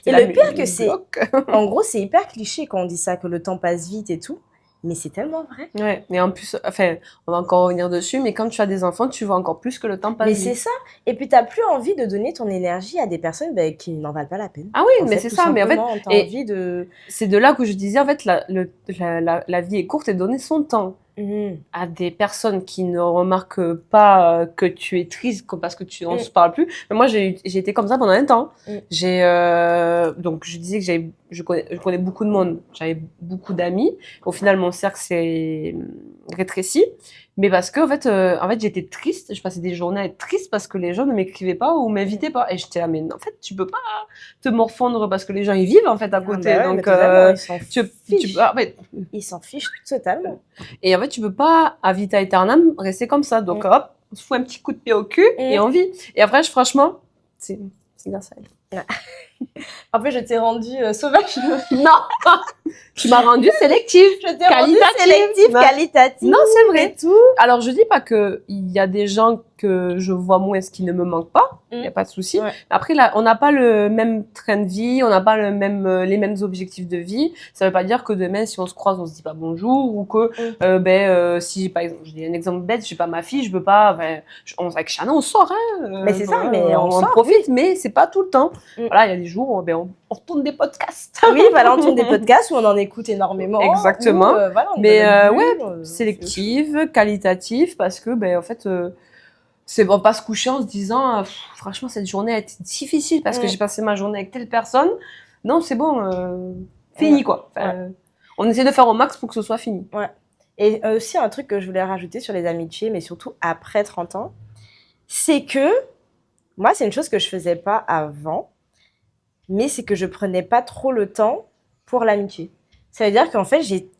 Et le pire que c'est, en gros, c'est hyper cliché quand on dit ça, que le temps passe vite et tout. Mais c'est tellement vrai. Ouais, mais en plus, enfin, on va encore revenir dessus, mais quand tu as des enfants, tu vois encore plus que le temps passe vite. Mais c'est ça. Et puis, t'as plus envie de donner ton énergie à des personnes qui n'en valent pas la peine. Ah oui, mais c'est ça. Mais en fait, t'as envie de... c'est de là que je disais, en fait, la vie est courte et donner son temps à des personnes qui ne remarquent pas que tu es triste parce que on se parle plus. Mais moi, j'ai été comme ça pendant un temps. Donc, je disais que je connais beaucoup de monde. J'avais beaucoup d'amis. Au final, mon cercle s'est rétréci. Mais parce que, en fait, j'étais triste. Je passais des journées à être triste parce que les gens ne m'écrivaient pas ou m'invitaient pas. Et j'étais là, mais en fait, tu peux pas te morfondre parce que les gens, ils vivent, en fait, à côté. Ouais, donc, ils s'en fichent totalement. Et en fait, tu peux pas, à vita aeternam, rester comme ça. Donc, hop, on se fout un petit coup de pied au cul et on vit. Et après, franchement, c'est grâce à elle. En fait, je t'ai rendue sauvage. Non, tu m'as rendue sélective. Je t'ai rendue sélective, qualitative. Non, c'est vrai. Tout. Alors, je dis pas que il y a des gens que je vois moins, ce qui ne me manque pas. Il y a pas de souci. Ouais. Après, là, on n'a pas le même train de vie, on n'a pas les mêmes objectifs de vie. Ça veut pas dire que demain, si on se croise, on se dit pas bonjour ou que, si, par exemple, je dis un exemple bête, j'ai pas ma fille, je peux pas, avec Shana, on sort, hein. Mais c'est ça, mais on sort, profite, mais c'est pas tout le temps. Voilà, il y a des jours, on tourne des podcasts. Oui, voilà, on tourne des podcasts où on en écoute énormément. Exactement. Voilà, mais sélective, qualitative, parce que, en fait, c'est bon, pas se coucher en se disant, franchement, cette journée a été difficile parce que j'ai passé ma journée avec telle personne. Non, c'est bon, fini, quoi. Enfin, on essaie de faire au max pour que ce soit fini. Ouais. Et aussi, un truc que je voulais rajouter sur les amitiés, mais surtout après 30 ans, c'est que, moi, c'est une chose que je faisais pas avant, mais c'est que je prenais pas trop le temps pour l'amitié. Ça veut dire qu'en fait, j'ai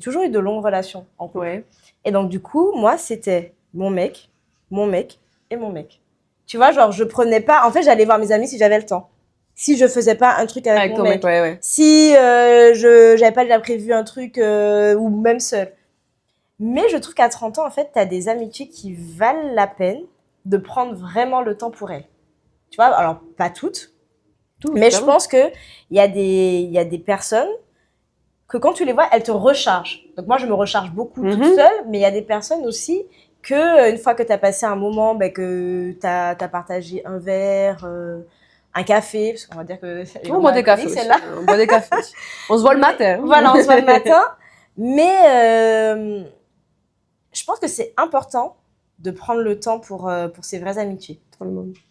toujours eu de longues relations en couple. Ouais. Et donc, du coup, moi, c'était mon mec et mon mec. Tu vois, genre, je prenais pas... En fait, j'allais voir mes amis si j'avais le temps. Si je faisais pas un truc avec mon mec. Ouais. Si j'avais pas déjà prévu un truc ou même seul. Mais je trouve qu'à 30 ans, en fait, t'as des amitiés qui valent la peine de prendre vraiment le temps pour elles. Tu vois, alors, pas toutes. Mais je pense qu'il y a des personnes que quand tu les vois, elles te rechargent. Donc moi, je me recharge beaucoup toute seule, mais il y a des personnes aussi que, une fois que tu as passé un moment, que tu as partagé un verre, un café, parce qu'on va dire que... On boit des cafés aussi. On boit des cafés. On se voit le matin. Voilà, on se voit le matin. Mais je pense que c'est important de prendre le temps pour ses vraies amitiés.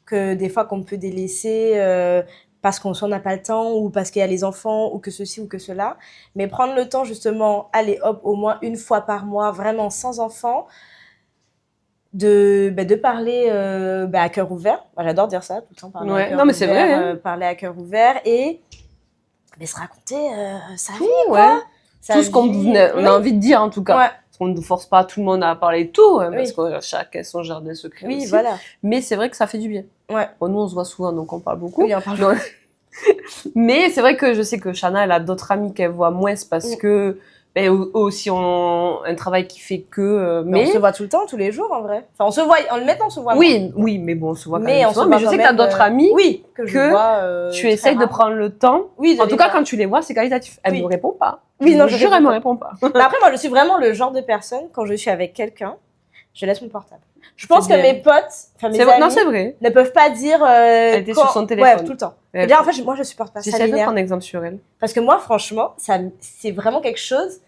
Que des fois qu'on peut délaisser parce qu'on n'a pas le temps ou parce qu'il y a les enfants ou que ceci ou que cela. Mais prendre le temps justement, allez hop, au moins une fois par mois, vraiment sans enfants, de parler à cœur ouvert. Moi, j'adore dire ça, tout le temps parler à cœur ouvert. Non, mais c'est vrai. Hein. Parler à cœur ouvert et se raconter sa vie, quoi. Tout ce qu'on a envie de dire, en tout cas. Ouais. Parce qu'on ne force pas tout le monde à parler de tout, hein, parce que chacun son jardin secret aussi. Voilà. Mais c'est vrai que ça fait du bien. Ouais. Bon, nous, on se voit souvent, donc on parle beaucoup. Oui, on parle beaucoup. Mais c'est vrai que je sais que Shana, elle a d'autres amis qu'elle voit moins parce que aussi ont un travail qui fait que... mais on se voit tout le temps, tous les jours, en vrai. Enfin, on se voit, maintenant, on se voit oui, mais bon, on se voit quand même souvent. Mais je sais que tu as d'autres amis que tu essayes de prendre le temps. Oui, en tout cas, quand tu les vois, c'est qualitatif. Elle me répond pas. Oui, non, je jure, elle me répond pas. Mais après, moi, je suis vraiment le genre de personne, quand je suis avec quelqu'un, je laisse mon portable. Je pense que mes potes, enfin mes amis, c'est vrai. ne peuvent pas dire elle était sur son téléphone. Ouais, tout le temps. Et bien, en fait, moi, je supporte pas ça. J'essaie de prendre exemple sur elle. Parce que moi, franchement, c'est vraiment quelque chose.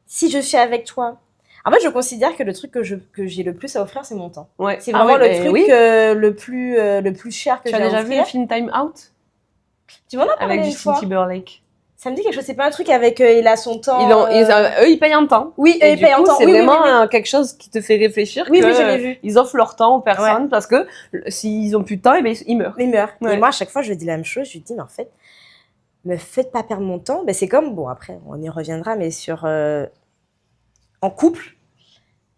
Si je suis avec toi, en fait, je considère que le truc que j'ai le plus à offrir, c'est mon temps. Ouais. C'est vraiment le truc le plus cher que j'ai à offrir. Tu as déjà vu le film Time Out? Tu m'en as parlé avec une Justin fois. Timberlake. Ça me dit quelque chose. C'est pas un truc avec il a son temps. Eux, ils payent un temps. Oui, eux, ils payent un temps. C'est vraiment quelque chose qui te fait réfléchir. Oui, je l'ai vu. Ils offrent leur temps aux personnes parce que s'ils ont plus de temps, ils meurent. Ils meurent. Ouais. Et moi, à chaque fois, je lui dis la même chose. Je lui dis, mais en fait, me faites pas perdre mon temps. C'est comme, bon, après, on y reviendra, mais sur en couple.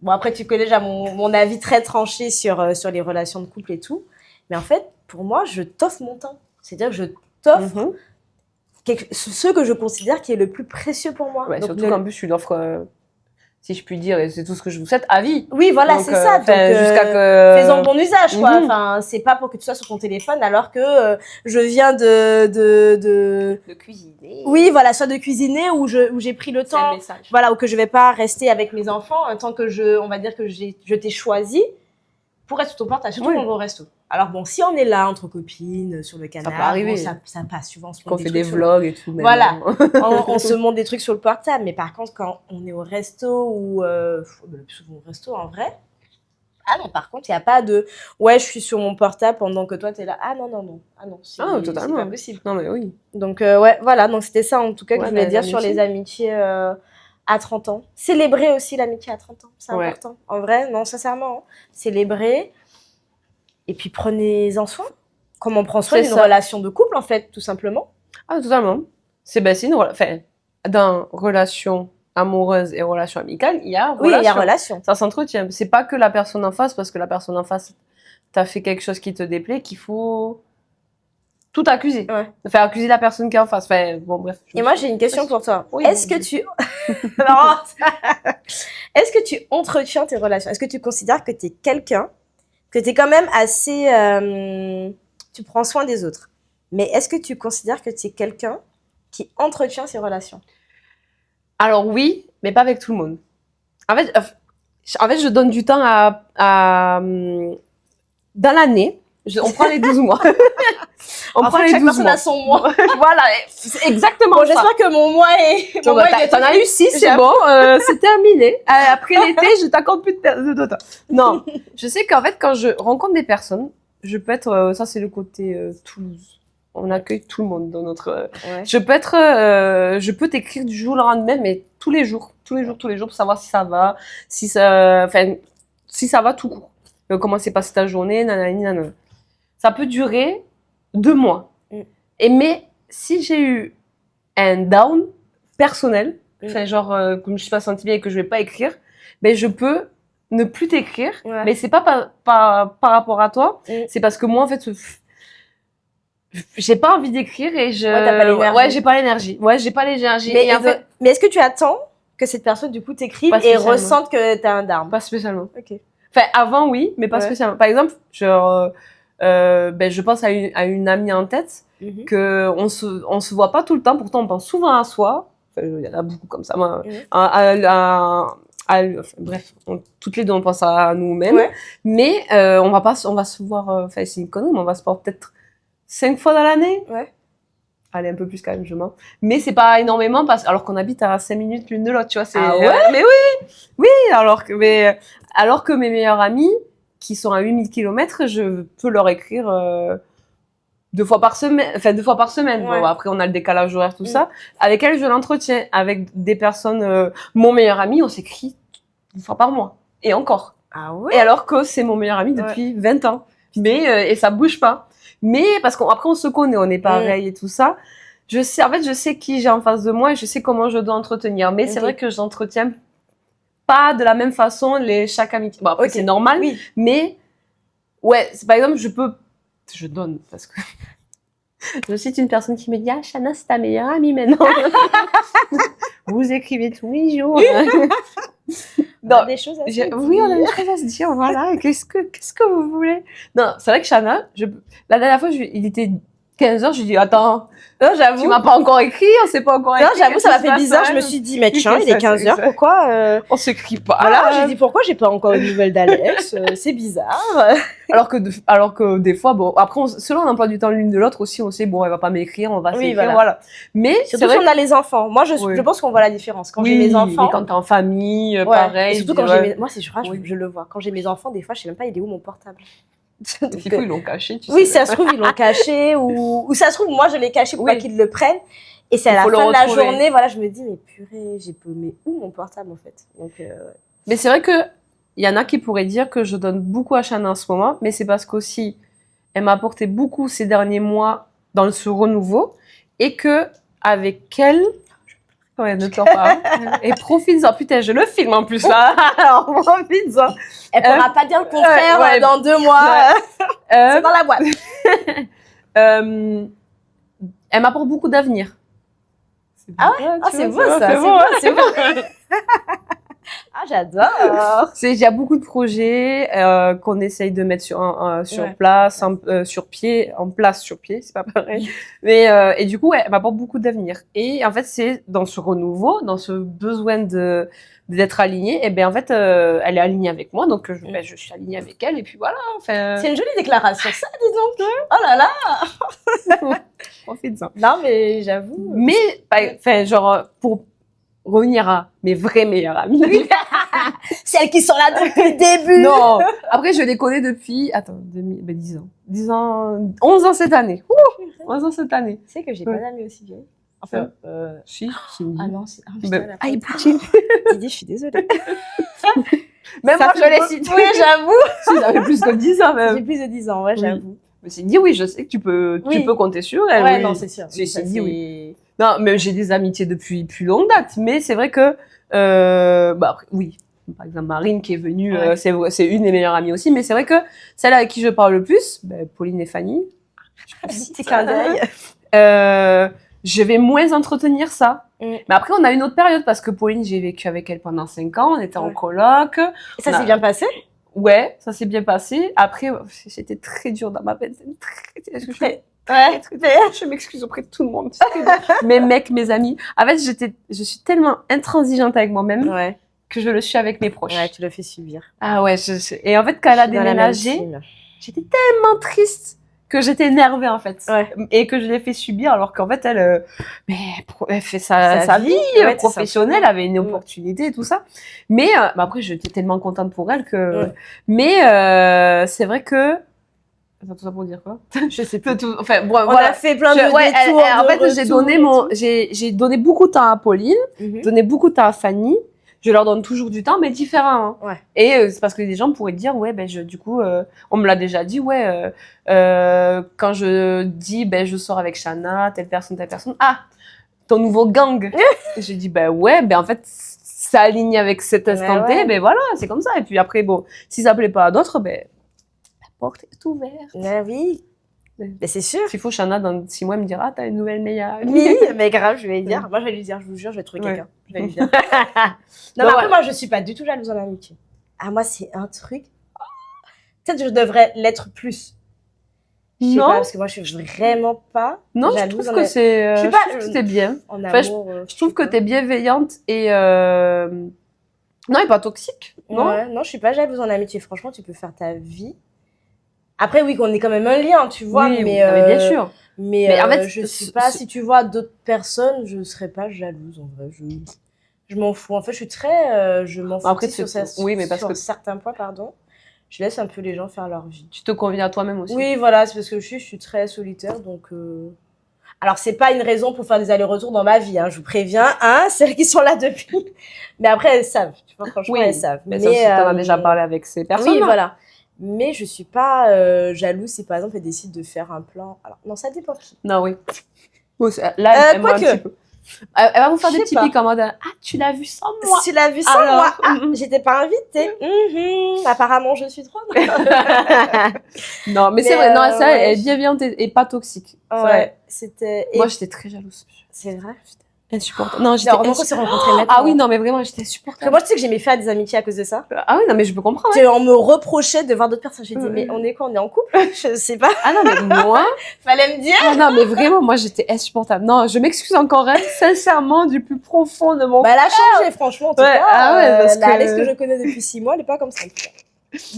Bon, après, tu connais déjà mon avis très tranché sur les relations de couple et tout. Mais en fait, pour moi, je t'offre mon temps. C'est-à-dire que je t'offre ce que je considère qui est le plus précieux pour moi. Ouais, surtout qu'en plus, tu l'offres, si je puis dire, et c'est tout ce que je vous souhaite, à vie. Oui, voilà, c'est ça. Donc, jusqu'à que... fais-en bon usage, quoi. Enfin, c'est pas pour que tu sois sur ton téléphone alors que je viens de cuisiner. Oui, voilà, soit de cuisiner ou j'ai pris le temps. Voilà, ou que je vais pas rester avec mes enfants tant que on va dire que je t'ai choisi pour être sur ton portable, surtout quand on va au resto. Alors bon, si on est là entre copines sur le canapé, ça passe souvent. Quand on fait des vlogs et tout. Voilà, on se montre des trucs sur le portable. Mais par contre, quand on est au resto ou le plus souvent au resto en vrai, ah non, par contre, il y a pas de ouais, je suis sur mon portable pendant que toi t'es là. Ah non, c'est pas possible. Non mais oui. Donc ouais, voilà, donc c'était ça en tout cas que je voulais dire sur les amitiés à 30 ans. Célébrer aussi l'amitié à 30 ans, c'est important. En vrai, non, sincèrement, célébrer. Et puis prenez-en soin. Comme on prend soin d'une relation de couple, en fait, tout simplement. Ah, totalement. C'est dans relation amoureuse et relation amicale, il y a relation. Oui, il y a relation. Ça s'entretient. C'est pas que la personne en face, parce que la personne en face t'a fait quelque chose qui te déplaît, qu'il faut tout accuser. Ouais. Faire accuser la personne qui est en face. Enfin, bon, bref. Et moi, j'ai une question pour toi. Oui, est-ce que tu entretiens tes relations? Est-ce que tu considères que t'es quelqu'un, que t'es quand même assez... tu prends soin des autres. Mais est-ce que tu considères que tu es quelqu'un qui entretient ses relations? Alors oui, mais pas avec tout le monde. En fait, je donne du temps dans l'année. On prend les 12 mois. Chaque personne a son mois. Voilà, c'est exactement ça. J'espère que mon mois est... T'en as eu 6, c'est bon, c'est terminé. Après l'été, je t'accorde plus de temps. Non, je sais qu'en fait, quand je rencontre des personnes, je peux être... ça, c'est le côté Toulouse. On accueille tout le monde dans notre... Je peux t'écrire du jour au lendemain, mais tous les jours, pour savoir si ça va, si ça va tout court. Comment s'est passée ta journée, nanana. Ça peut durer 2 mois. Mais si j'ai eu un down personnel, genre comme je suis pas sentie bien et que je vais pas écrire, ben je peux ne plus t'écrire. Mais c'est pas par rapport à toi, c'est parce que moi en fait j'ai pas envie d'écrire et j'ai pas l'énergie. Mais est-ce que tu attends que cette personne du coup t'écrive et ressente que t'as un down? Pas spécialement. OK. Enfin avant oui, mais pas spécialement. Par exemple, je pense à une amie en tête que on se voit pas tout le temps, pourtant on pense souvent à soi. Enfin, il y en a beaucoup comme ça. Moi, bref, toutes les deux on pense à nous-mêmes, mais on va se voir. Enfin, c'est une connerie, mais on va se voir peut-être 5 fois dans l'année. Allez, un peu plus quand même, je mens. Mais c'est pas énormément, alors qu'on habite à 5 minutes l'une de l'autre, tu vois. Ah ouais? Mais oui! Oui, alors que mes meilleurs amis, qui sont à 8000 km, je peux leur écrire 2 fois par semaine. Enfin, 2 fois par semaine. Ouais. Bon, après, on a le décalage horaire, tout ça. Avec elles, je l'entretiens. Avec des personnes... mon meilleur ami, on s'écrit 1 fois par mois. Et encore. Ah ouais? Et alors que c'est mon meilleur ami depuis 20 ans. Mais, et ça bouge pas. Mais, parce qu'après, on se connaît, on est pareil et tout ça. Je sais qui j'ai en face de moi et je sais comment je dois entretenir. Mais c'est vrai que j'entretiens pas de la même façon chaque amitié. Bon, après, c'est normal. Oui. Mais, ouais, par exemple, je donne parce que je suis une personne qui me dit, ah, Shana, c'est ta meilleure amie maintenant. Vous écrivez tous les jours. On a des choses à se dire. Oui, on a des choses à se dire, voilà. Qu'est-ce que vous voulez? Non, c'est vrai que Shana, la dernière fois, il était 15h, je lui ai dit, attends, Non, j'avoue. tu m'as pas encore écrit, on s'est pas encore écrit. Non, j'avoue, ça m'a fait bizarre. Je me suis dit, mais tiens, il est 15h, pourquoi on s'écrit pas. Voilà, j'ai dit, pourquoi j'ai pas encore une nouvelle d'Alex? C'est bizarre. Alors que des fois, bon, après, selon l'emploi du temps l'une de l'autre aussi, on sait, bon, elle va pas m'écrire, on va s'écrire, voilà. Mais surtout si on a les enfants. Moi, je pense qu'on voit la différence. Quand j'ai mes enfants. Mais quand t'es en famille, pareil. Et surtout quand j'ai moi, je le vois. Quand j'ai mes enfants, des fois, je sais même pas, il est où mon portable? Des fois, ils l'ont caché, tu sais. Oui, ça se trouve, ils l'ont caché, ou ça se trouve, moi, je l'ai caché pour pas qu'ils le prennent. Et c'est à la fin de la journée, voilà, je me dis, mais purée, mais où mon portable, en fait? Donc, Mais c'est vrai que, il y en a qui pourraient dire que je donne beaucoup à Shana en ce moment, mais c'est parce qu'aussi, elle m'a apporté beaucoup ces derniers mois dans ce renouveau, et que, avec elle, ouais, ne pleure pas. Et profites-en. Putain, je le filme en plus, là. Alors, profites-en. Elle pourra pas dire le contraire dans 2 mois. C'est dans la boîte. Elle m'apporte beaucoup d'avenir. Ah ouais? C'est beau, ça. C'est beau. Ah, j'adore. Il y a beaucoup de projets qu'on essaye de mettre sur place, sur pied, c'est pas pareil. Mais et du coup, elle m'apporte beaucoup d'avenir. Et en fait, c'est dans ce renouveau, dans ce besoin d'être alignée, et ben en fait, elle est alignée avec moi, donc je suis alignée avec elle, et puis voilà. Enfin, c'est une jolie déclaration, ça, dis donc. Oh là là. Profites-en. Non, mais j'avoue. Mais, enfin, genre, pour revenir à mes vraies meilleures amies. Celles qui sont là depuis le début. Non. Après, je les connais depuis, 10 ans. 10 ans, 11 ans cette année. 11 ans cette année. Tu sais que j'ai pas d'amis aussi vieilles. Enfin, si. Ah non, c'est, Poutine. Didi, je suis désolée. Même moi, je les cite. Oui, j'avoue. Si, ça fait plus que 10 ans, même. J'ai plus de 10 ans, ouais, j'avoue. Je me suis dit, oui, je sais que tu peux compter sur elle. Ouais, oui. non, c'est sûr. J'ai dit oui. Non, mais j'ai des amitiés depuis plus longue date. Mais c'est vrai que, après, oui. Par exemple, Marine qui est venue, c'est une des meilleures amies aussi. Mais c'est vrai que celle avec qui je parle le plus, Pauline et Fanny. Petit clin d'œil. Je vais moins entretenir ça. Mais après, on a une autre période parce que Pauline, j'ai vécu avec elle pendant 5 ans. On était en coloc. Et ça s'est bien passé? Ouais, ça s'est bien passé. Après, c'était très dur dans ma peine. Je m'excuse auprès de tout le monde. Mes mecs, mes amis. En fait, je suis tellement intransigeante avec moi-même que je le suis avec mes proches. Ouais, tu le fais subir. Ah ouais, et en fait, quand elle a déménagé, j'étais tellement triste que j'étais énervée, en fait. Et que je l'ai fait subir, alors qu'en fait, elle fait sa vie professionnelle, avait une opportunité et tout ça. Mais, après, j'étais tellement contente pour elle que, mais, c'est vrai que, tout ça pour dire quoi? Je sais plus. Enfin, bon, on a fait plein de détours. En fait, j'ai donné beaucoup de temps à Pauline, donné beaucoup de temps à Fanny. Je leur donne toujours du temps, mais différent. Hein. Et c'est parce que les gens pourraient dire, du coup, on me l'a déjà dit, quand je dis, je sors avec Shana, telle personne, ton nouveau gang. Et je dis, en fait, ça aligne avec cet instant T, voilà, c'est comme ça. Et puis après, bon, si ça plaît pas à d'autres, la porte est ouverte. Oui. Mais c'est sûr. S'il faut, Shana, dans 6 mois, me dira, t'as une nouvelle meilleure amie. Oui, mais grave, je vais lui dire. Moi, je vais lui dire, je vous jure, je vais trouver quelqu'un. Je vais lui dire. Non, mais après, moi, je suis pas du tout jalouse en amitié. Ah, moi, c'est un truc. Peut-être que je devrais l'être plus. Je sais pas, parce que moi, je suis vraiment pas jalouse. Je trouve que c'est, je trouve que t'es bien. En amour, je trouve que t'es bienveillante et, non, et pas toxique. Non, je suis pas jalouse en amitié. Franchement, tu peux faire ta vie. Après, oui, qu'on ait quand même un lien, tu vois, Oui, mais, non, mais bien sûr. mais en fait, je suis pas, si tu vois d'autres personnes, je serais pas jalouse, en vrai. Je m'en fous. En fait, je suis très, je m'en fous Après, sur, oui, mais parce sur que certains points, pardon. Je laisse un peu les gens faire leur vie. tu te conviens à toi-même aussi. Oui, voilà, c'est parce que je suis très solitaire, donc. Alors, c'est pas une raison pour faire des allers-retours dans ma vie, hein, je vous préviens, hein, celles qui sont là depuis. Mais après, elles savent, tu vois, franchement, Oui, elles savent. mais ça aussi, t'en as déjà parlé avec ces personnes. Oui, voilà. Mais je suis pas jalouse si, par exemple, elles décident de faire un plan. Alors, non, ça dépend qui. Non, oui. Bon, là, elle m'a un quoique. petit peu. Elle va vous faire Je des sais petits pas. pics en mode ah, tu l'as vu sans moi. Tu l'as vu sans Alors, moi. Ah, j'étais pas invitée. Apparemment, je suis trop. Non, mais c'est vrai, non, ça, ouais, elle est bienveillante et pas toxique. C'est Ouais, vrai. c'était. Moi, j'étais très jalouse. C'est vrai. Insupportable. Non, Genre, vraiment, on s'est rencontrés maintenant. Ah oui, non, mais vraiment, j'étais Parce que insupportable. moi, tu sais que j'aimais faire des amitiés à cause de ça. Ah oui, non, mais je peux comprendre. On me reprochait de voir d'autres personnes. J'ai dit, mais on est quoi? On est en couple? Je sais pas. Ah non, mais moi. Fallait me dire. Ah non, mais vraiment, moi, j'étais insupportable. Non, je m'excuse encore, elle, sincèrement, du plus profond de mon Bah, elle a changé, franchement. En tout Ouais, cas, ah ouais, parce la que- Alex que je connais depuis 6 mois, elle est pas comme ça.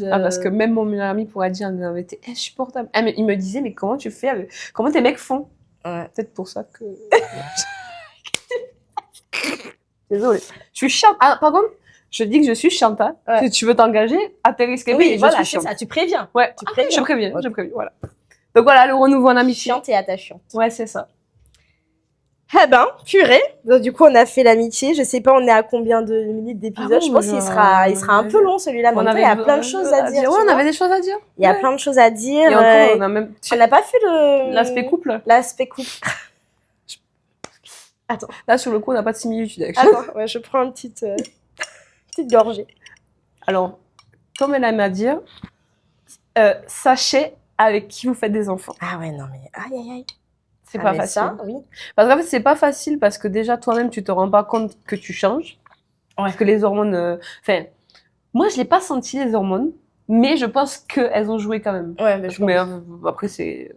Ah, parce que même mon meilleur ami pourrait dire, non, mais t'es insupportable. Ah, mais il me disait, mais comment tu fais comment tes mecs font? Ouais. Peut-être pour ça que. Désolée. Je suis chiante. Ah, par contre, je dis que je suis chiante, hein. Ouais. Si tu veux t'engager, à tes risques et Oui, périls, voilà, je c'est suis chiante. ça. Tu préviens. Ouais, Tu préviens. je préviens, Ok. je préviens, voilà. Donc voilà, le renouveau en amitié. Chiante et attachante. Ouais, c'est ça. Eh ben, purée. Donc, du coup, on a fait l'amitié. Je sais pas, on est à combien de minutes d'épisode. Ah bon, je pense qu'il sera un peu long, celui-là. Mais en même temps, il y a plein de choses à dire. Ouais, tu on vois. avait des choses à dire. Il y a Ouais. plein de choses à dire. Et encore, on a même. On n'a pas fait L'aspect couple. L'aspect couple. Attends. Là, sur le coup, on n'a pas de similitude avec ça. Attends, ouais, je prends une petite gorgée. Alors, comme elle aime à dire, sachez avec qui vous faites des enfants. Ah ouais, non mais aïe aïe aïe. C'est Ah, pas mais facile. ça, oui. Parce qu'en fait, c'est pas facile parce que déjà, toi-même, tu te rends pas compte que tu changes. Parce que les hormones... Enfin, moi, je l'ai pas senti, les hormones, mais je pense qu'elles ont joué quand même. Ouais, mais je Mais pense. après, c'est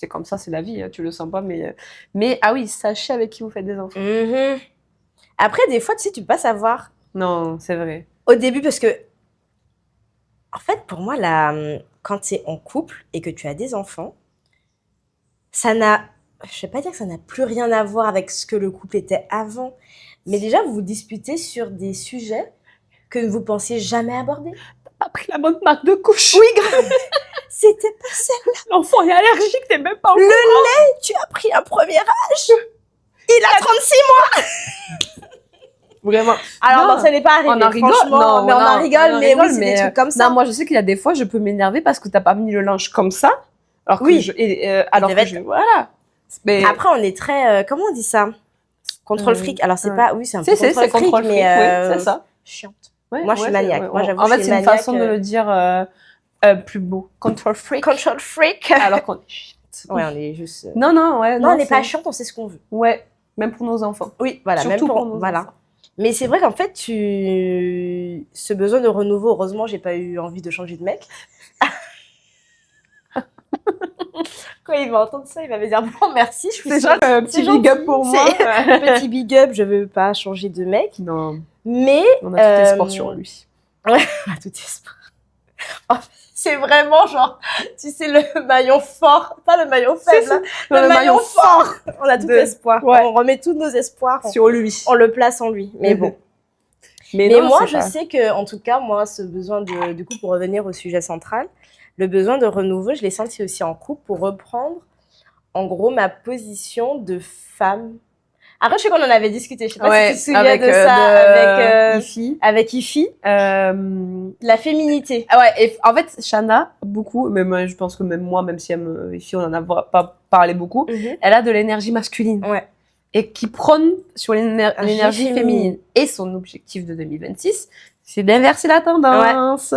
comme ça, c'est la vie, hein, tu le sens pas. Mais ah oui, sachez avec qui vous faites des enfants. Mhm. Après, des fois, tu sais, tu peux pas savoir Non, c'est vrai. au début parce que, en fait, pour moi, quand tu es en couple et que tu as des enfants, ça n'a, je vais pas dire que ça n'a plus rien à voir avec ce que le couple était avant, mais déjà, vous vous disputez sur des sujets que vous pensiez jamais aborder. T'as pas pris la bonne marque de couche. Oui, grave. C'était pas celle. L'enfant est allergique, t'es même pas au Le courant. lait, tu as pris un premier âge. Il a 36 mois. Vraiment. Alors, Non, non, ça n'est pas arrivé, on en rigole, franchement. non, mais on en rigole, mais oui, c'est mais, des trucs comme ça. Non, moi, je sais qu'il y a des fois, je peux m'énerver parce que t'as pas mis le linge comme ça. Alors que Oui. alors devait que voilà. Mais Après, on est très, comment on dit ça? Contrôle fric. Alors, c'est pas, oui, c'est un peu c'est contrôle fric, contrôle fric, mais oui, c'est ça. chiante. Ouais, Moi, je suis maniaque. ouais, Moi, j'avoue, en je fait, suis c'est une maniaque, façon de le dire plus beau. Control freak. Control freak. Alors qu'on est chiante. Ouais, on est juste. Non, ouais. Non, on n'est c'est- pas chiante, on sait ce qu'on veut. Ouais, même pour nos enfants. Oui, voilà, Surtout même pour nos voilà. enfants. Mais c'est vrai qu'en fait, ce besoin de renouveau, heureusement, j'ai pas eu envie de changer de mec. Quand il va entendre ça, il va me dire bon, merci, je suis C'est sûre. déjà un petit C'est big up gentil, pour moi. c'est- Petit big up, je veux pas changer de mec. Non, Mais on a tout espoir sur lui. on a tout espoir. En fait, c'est vraiment genre, tu sais, le maillon fort, pas le maillon faible, ça. hein, le maillon fort. On a tout De- espoir. Ouais. On remet tous nos espoirs. Sur lui. On le place en lui. Mais bon. Mais non, moi, c'est je pas- sais que, en tout cas, moi, ce besoin du coup, pour revenir au sujet central, le besoin de renouveau, je l'ai senti aussi en couple pour reprendre, en gros, ma position de femme. Après, je sais qu'on en avait discuté. Je sais pas si tu te souviens de ça avec Ifi. avec Ifi, la féminité. Ah ouais, et en fait, Shana, beaucoup, mais moi, je pense que même moi, même si Ifi, on en a pas parlé beaucoup, elle a de l'énergie masculine. Ouais. Et qui prône sur l'énergie féminine. féminine. Et son objectif de 2026, c'est d'inverser la tendance.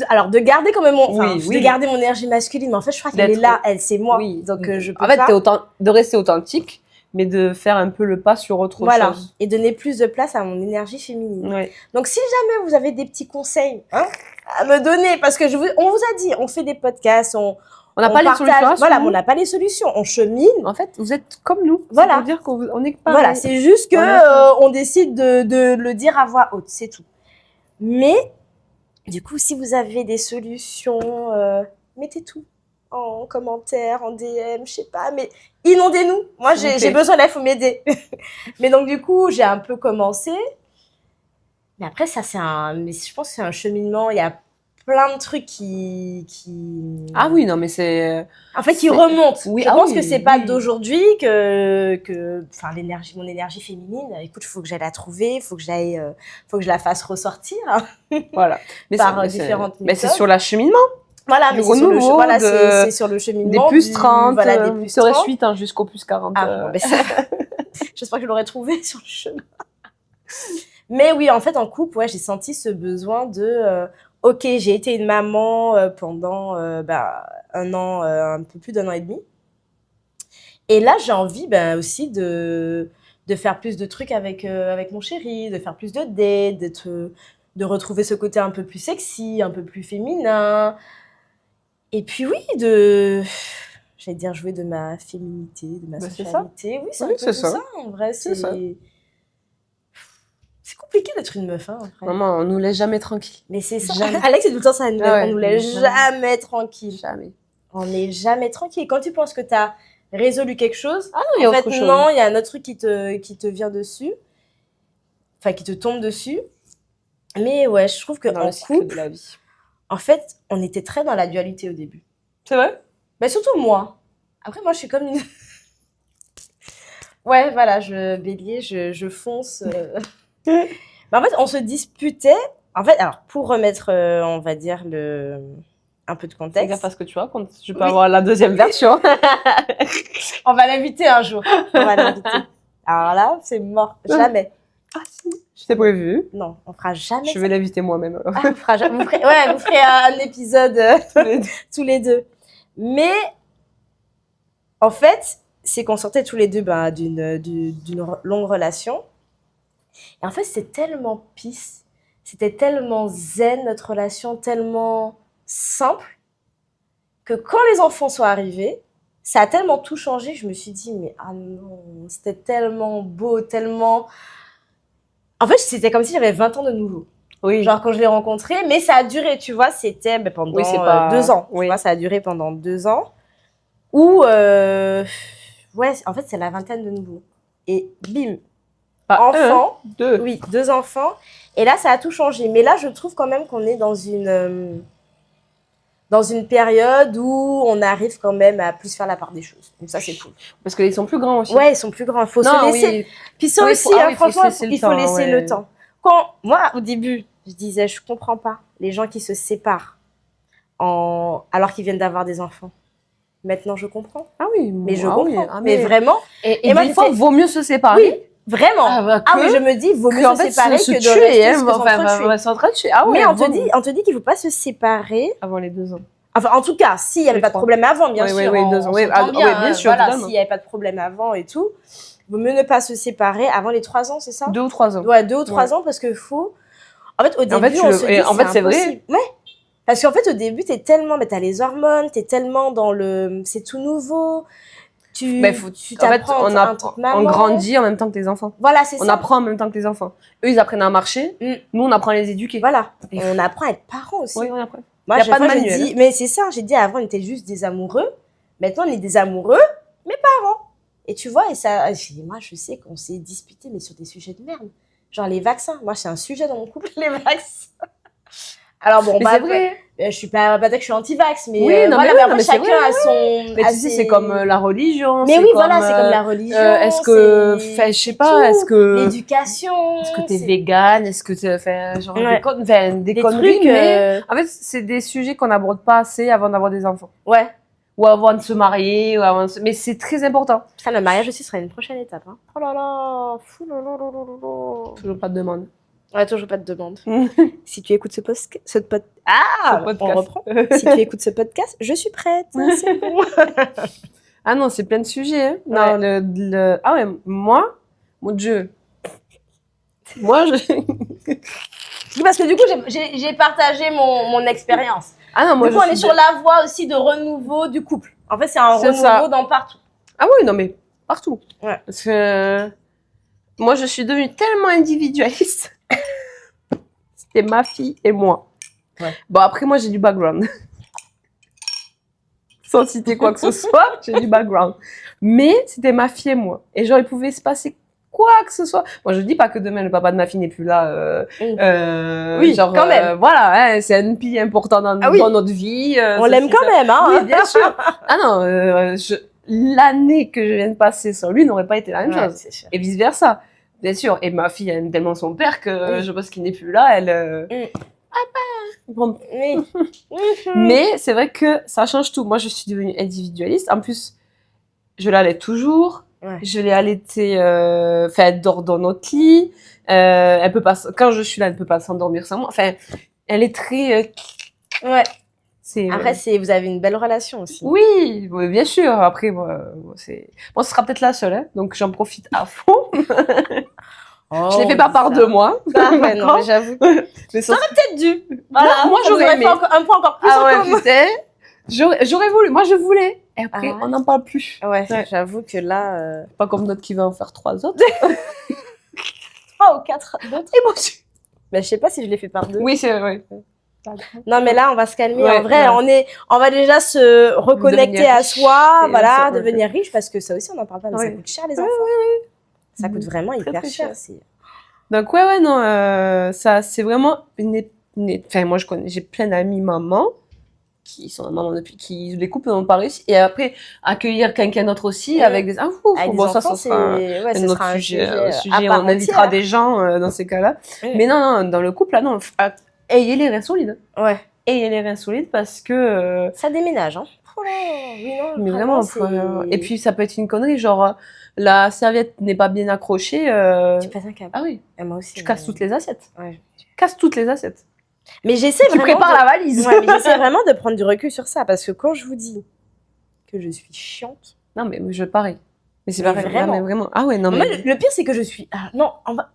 Alors, de garder quand même Oui, de oui. garder mon énergie masculine, mais en fait, je crois qu'elle est D'être- là, elle, c'est moi. Oui. Donc, je peux En fait, pas. de rester authentique, mais de faire un peu le pas sur autre Voilà. chose. Et donner plus de place à mon énergie féminine. Ouais. Donc, si jamais vous avez des petits conseils à me donner, parce que on vous a dit, on fait des podcasts, on On n'a pas les partage, solutions. voilà, mais on n'a pas les solutions, on chemine. En fait, vous êtes comme nous. Voilà. Ça veut dire qu'on n'est pas. Voilà, c'est juste que Voilà. on décide de le dire à voix haute, c'est tout. Mais Du coup, si vous avez des solutions, mettez tout en commentaire, en DM, je sais pas, mais inondez-nous. Moi, j'ai besoin là, il faut m'aider. Mais donc, du coup, j'ai un peu commencé. Mais après, ça, mais je pense que c'est un cheminement. Il y a plein de trucs Ah oui, non, mais c'est... En fait, qui remontent. Oui, je pense oui, que c'est pas oui. d'aujourd'hui enfin, mon énergie féminine, écoute, il faut que j'aille la trouver, faut que je la fasse ressortir. Voilà. Mais par différentes méthodes. Mais c'est sur l'acheminement. Voilà, mais c'est sur le cheminement. Des plus 30, voilà, des plus 30. suite, hein, jusqu'au plus 40. Ah, bon, ben j'espère que je l'aurais trouvé sur le chemin. Mais oui, en fait, en couple, ouais, j'ai senti ce besoin de... ok, j'ai été une maman pendant un an, un peu plus d'un an et demi. Et là, j'ai envie aussi de faire plus de trucs avec mon chéri, de faire plus de dates, de retrouver ce côté un peu plus sexy, un peu plus féminin. Et puis oui, j'allais dire jouer de ma féminité, de ma sensualité. Oui, c'est un peu tout ça. En vrai, c'est compliqué d'être une meuf, hein, après. Maman, on nous laisse jamais tranquille. Mais c'est ça. Jamais. Alex, c'est tout le temps ça. On nous laisse jamais tranquille. Jamais. On n'est jamais tranquille. Quand tu penses que tu as résolu quelque chose, en fait, non, il y a un autre truc qui te vient dessus. Enfin, qui te tombe dessus. Mais ouais, je trouve qu'en couple, de la vie. En fait, on était très dans la dualité au début. C'est vrai? Mais surtout moi. Après, moi, je suis comme une... Ouais, voilà, bélier, je fonce. Mais en fait, on se disputait. En fait, alors, pour remettre, on va dire, un peu de contexte. Fais gaffe à ce que tu racontes. Je peux avoir la deuxième version. On va l'inviter un jour. On va l'inviter. Alors là, c'est mort. Jamais. Ah si, je t'ai prévu. Non, on fera jamais Je vais l'inviter moi-même. Alors. Ah, vous ferez un épisode tous les deux. Mais, en fait, c'est qu'on sortait tous les deux d'une longue relation. Et en fait, c'était tellement peace, c'était tellement zen, notre relation, tellement simple, que quand les enfants sont arrivés, ça a tellement tout changé, je me suis dit, mais ah non, c'était tellement beau, tellement... En fait, c'était comme si j'avais 20 ans de nouveau. Oui. Genre quand je l'ai rencontré, mais ça a duré, tu vois, c'était pendant 2 ans. Oui. Tu vois, ça a duré pendant 2 ans. Où, ouais, en fait, c'est la vingtaine de nouveau. Et bim, enfant, 2. Oui, 2 enfants. Et là, ça a tout changé. Mais là, je trouve quand même qu'on est dans une période où on arrive quand même à plus faire la part des choses. Donc ça, c'est cool. Parce qu'ils sont plus grands aussi. Ouais, ils sont plus grands. Il faut se laisser. Oui. Puis ça aussi, franchement, il faut laisser le temps. Moi, au début, je disais, je comprends pas les gens qui se séparent alors qu'ils viennent d'avoir des enfants. Maintenant, je comprends. Ah oui, mais je comprends. Mais vraiment. Et moi, des fois, vaut mieux se séparer. Oui. Vraiment. Oui, je me dis, vaut mieux se séparer que de s'entretuer. Ah ouais, mais on te dit qu'il ne faut pas se séparer. Avant les 2 ans. Enfin, en tout cas, s'il n'y avait pas de problème avant, bien sûr. Oui, 2 ans. Bien sûr. Voilà, s'il n'y avait pas de problème avant et tout, il vaut mieux ne pas se séparer avant les 3 ans, c'est ça? 2 ou 3 ans. Ouais, 2 ou 3 ans, parce que faut... En fait, au début, on se dit, c'est vrai. Ouais. Parce qu'en fait, au début, t'as les hormones, t'es tellement dans c'est tout nouveau. On grandit en même temps que les enfants. Voilà, c'est ça. On apprend en même temps que les enfants. Eux, ils apprennent à marcher. Nous, on apprend à les éduquer. Voilà. Et on apprend à être parents aussi. Oui, on apprend. Moi, il n'y a pas de manuel. Mais c'est ça, j'ai dit avant, on était juste des amoureux. Maintenant, on est des amoureux, mais parents. Et tu vois, moi, je sais qu'on s'est disputé, mais sur des sujets de merde. Genre les vaccins. Moi, c'est un sujet dans mon couple, les vaccins. Alors bon, c'est vrai. Je suis pas dire que je suis anti-vax, mais oui, non, voilà, mais après chacun a son. Mais tu sais, c'est comme la religion. Mais oui, voilà, c'est comme la religion. Est-ce que, je sais pas, est-ce que l'éducation. Est-ce que t'es végane, est-ce que tu fais genre des conneries, trucs, mais en fait, c'est des sujets qu'on n'aborde pas assez avant d'avoir des enfants. Ouais. Ou avant de se marier, mais c'est très important. Ça, le mariage aussi sera une prochaine étape. Hein. Oh là là, toujours pas de demande. Ouais, toujours pas de demande. Si tu écoutes ce podcast, on reprend. Si tu écoutes ce podcast, je suis prête. C'est bon. Ah non, c'est plein de sujets. Hein. Non, ah ouais, moi, mon Dieu. Moi, Parce que du coup, j'ai partagé mon expérience. Ah non, moi, du coup, on est sur la voie aussi de renouveau du couple. En fait, c'est un renouveau dans partout. Ah oui, non, mais partout. Ouais. Parce que moi, je suis devenue tellement individualiste. C'était ma fille et moi. Ouais. Bon, après, moi, j'ai du background. Sans citer quoi que ce soit, j'ai du background. Mais c'était ma fille et moi. Et genre, il pouvait se passer quoi que ce soit. Moi, je dis pas que demain, le papa de ma fille n'est plus là. Oui, genre, quand même. voilà, hein, c'est un pilier important dans, Ah oui. dans notre vie. On l'aime quand même, hein. Oui, bien sûr. Ah non, l'année que je viens de passer sans lui n'aurait pas été la même chose. C'est sûr. Et vice versa. Bien sûr. Et ma fille aime tellement son père que Oui. je pense qu'il n'est plus là. Elle, bon. Oui. Mais c'est vrai que ça change tout. Moi, je suis devenue individualiste. En plus, je l'allais toujours. Ouais. Je l'ai allaitée, enfin, elle dort dans notre lit. Elle peut pas, quand je suis là, elle peut pas s'endormir sans moi. Enfin, elle est très, Ouais. c'est, Après, vous avez une belle relation aussi. oui, bien sûr. Après, ce sera peut-être la seule, hein. Donc, j'en profite à fond. Je l'ai fait pas par 2 mois. Ah ouais, non, mais j'avoue. Mais ça Peut-être dû. Voilà. Non, moi, ça j'aurais nous aurait aimé. fait un point encore plus Ah en ouais, commun. putain. J'aurais voulu. Moi, je voulais. Et après, on n'en parle plus. Ouais, Ouais. j'avoue que là... Pas comme d'autres qui va en faire 3 autres. 3 ou 4 d'autres. Et bon, Mais je sais pas si je l'ai fait par 2. oui, c'est vrai. Non, mais là, on va se calmer. Ouais, En vrai, ouais. on va déjà se reconnecter Devenir à riche. soi, Et voilà, ça, ouais. devenir riche, parce que ça aussi, on n'en parle pas, mais ça Ouais. coûte cher, les enfants. Ça coûte vraiment Très, hyper très cher. cher. Donc, ouais, non, ça, c'est vraiment enfin, moi, j'ai plein d'amis mamans qui sont mamans depuis, qui, les couples n'ont pas réussi. Et après, accueillir quelqu'un d'autre aussi avec des, Avec bon, des ça enfants, sera ouais, un ce autre sera un sujet, à part on invitera entière. des gens dans ces cas-là. Mais non, dans le couple, là, non, ayez les reins solides. Ouais. Ayez les reins solides parce que... Ça déménage, hein. Oh là, oui, non, mais vraiment, vraiment, et puis ça peut être une connerie, genre, la serviette n'est pas bien accrochée. Tu pètes un câble. Ah oui, Et moi aussi. tu casses toutes les assiettes. Ouais. Tu casses toutes les assiettes. Mais j'essaie Tu vraiment prépares la valise. Ouais, mais j'essaie vraiment de prendre du recul sur ça, parce que quand je vous dis que je suis chiante... Non, mais je pareil. Mais c'est Mais pareil. vraiment. Non, mais vraiment. Ah ouais, non, Moi, mais... le pire, c'est que je suis... Ah, non, on va...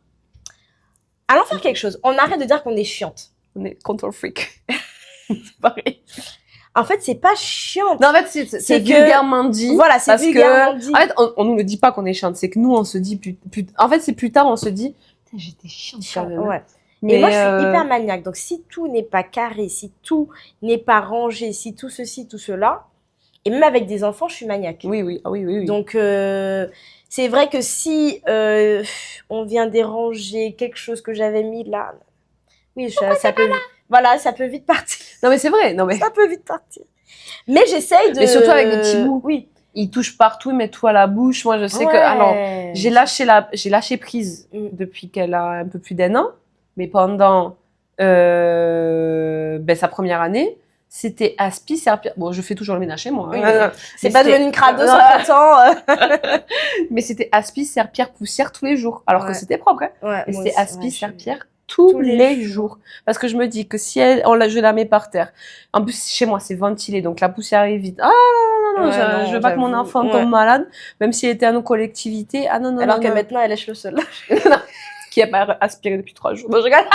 Allons faire quelque chose. On arrête de dire qu'on est chiante. On est control freak. C'est pareil. En fait, c'est pas chiante. Non, en fait, c'est que- vulgairement dit. Voilà, c'est parce vulgairement que, dit. en fait, on nous le dit pas qu'on est chiante. C'est que nous, on se dit en fait, c'est plus tard, on se dit, putain, j'étais chiante quand même. Ouais. Mais Et moi, je suis hyper maniaque. Donc, si tout n'est pas carré, si tout n'est pas rangé, si tout ceci, tout cela, et même avec des enfants, je suis maniaque. Oui, oui, ah oui, oui, oui. Donc, c'est vrai que si on vient déranger quelque chose que j'avais mis là, oui, ça peut, voilà, ça peut vite partir. Non, mais c'est vrai. Non, mais... Ça peut vite partir. Mais j'essaye de... Mais surtout avec des petits bouts. Oui. Il touche partout, il met tout à la bouche. Moi, je sais que, alors, j'ai lâché prise depuis qu'elle a un peu plus d'1 an. Mais pendant, sa première année, c'était aspi, serpillère. Bon, je fais toujours le ménage chez moi. Oui, Hein. c'est Mais pas c'était- devenu une crados Non. en temps. Mais c'était aspi, serpillère, poussière tous les jours. Alors que Ouais. c'était propre, hein. Ouais, Mais moi c'était aussi, aspi, ouais, je- serpillère tous Tous les les jours. Parce que je me dis que si je la mets par terre. En plus, chez moi, c'est ventilé, donc la poussière arrive vite. Ah, non, Ouais, je veux pas que mon j'avoue. enfant Ouais. tombe malade, même s'il était à nos collectivités. Ah non, non, Alors non, que non. maintenant, elle lèche le sol. Qui a pas aspiré depuis 3 jours. Non, je regarde.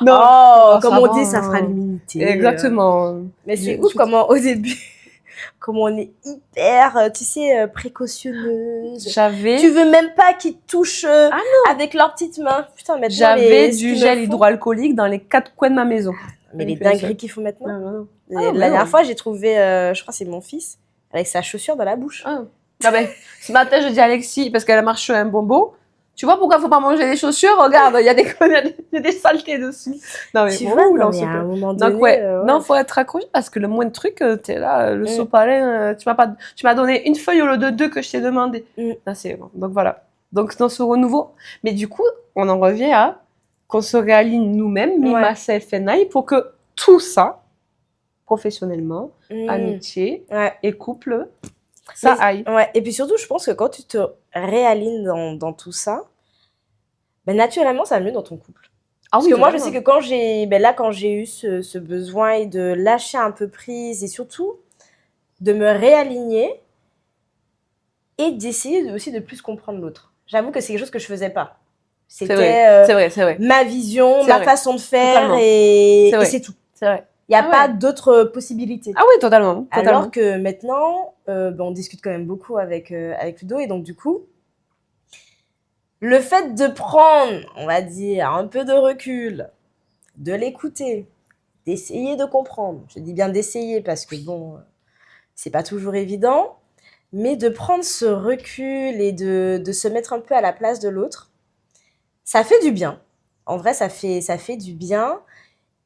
Non. Oh, Oh, comme ça on va. dit, ça fera l'immunité. Exactement. Mais c'est Je- ouf je- comment, au début, comment on est hyper, tu sais, précautionneuse. J'avais, Tu veux même pas qu'ils touchent Ah avec leurs petites mains. Putain, maintenant, j'avais ce du qu'ils gel me font. hydroalcoolique dans les 4 coins de ma maison. Mais les Bien sûr. dingueries qu'ils font maintenant. Non, non, non. Et Ah, mais la dernière non. fois, j'ai trouvé, je crois que c'est mon fils, avec sa chaussure dans la bouche. Ah. Ah ben, ce matin, je dis à Alexis, parce qu'elle a marché un bonbon, tu vois pourquoi faut pas manger les chaussures? Regarde, il y a des saletés dessus. Non, mais Tu bon, vois, là, non, on mais se à un peut. moment donné, Donc, non, faut être accroché parce que le moins de trucs, t'es là, le sopalin, tu m'as donné une feuille au lieu de 2 que je t'ai demandé. Là, c'est bon. Donc, voilà. Donc, dans ce renouveau. Mais du coup, on en revient à qu'on se réaligne nous-mêmes, me, myself and I, pour que tout ça, professionnellement, amitié et couple, ça aille. Ouais, et puis surtout, je pense que quand tu te réalignes dans tout ça, ben naturellement, ça va mieux dans ton couple. Ah Parce oui, que moi, je totalement. sais que quand quand j'ai eu ce besoin de lâcher un peu prise et surtout de me réaligner et d'essayer aussi de plus comprendre l'autre. J'avoue que c'est quelque chose que je faisais pas. C'est C'était vrai, c'est vrai. ma vision, C'est ma vrai. façon de faire Totalement. et C'est vrai. c'est tout. C'est vrai. Il n'y a Ah pas ouais. d'autres possibilités. Ah oui, totalement. Alors que maintenant, on discute quand même beaucoup avec Ludo et donc du coup, le fait de prendre, on va dire, un peu de recul, de l'écouter, d'essayer de comprendre. Je dis bien d'essayer parce que bon, c'est pas toujours évident, mais de prendre ce recul et de se mettre un peu à la place de l'autre, ça fait du bien. En vrai, ça fait du bien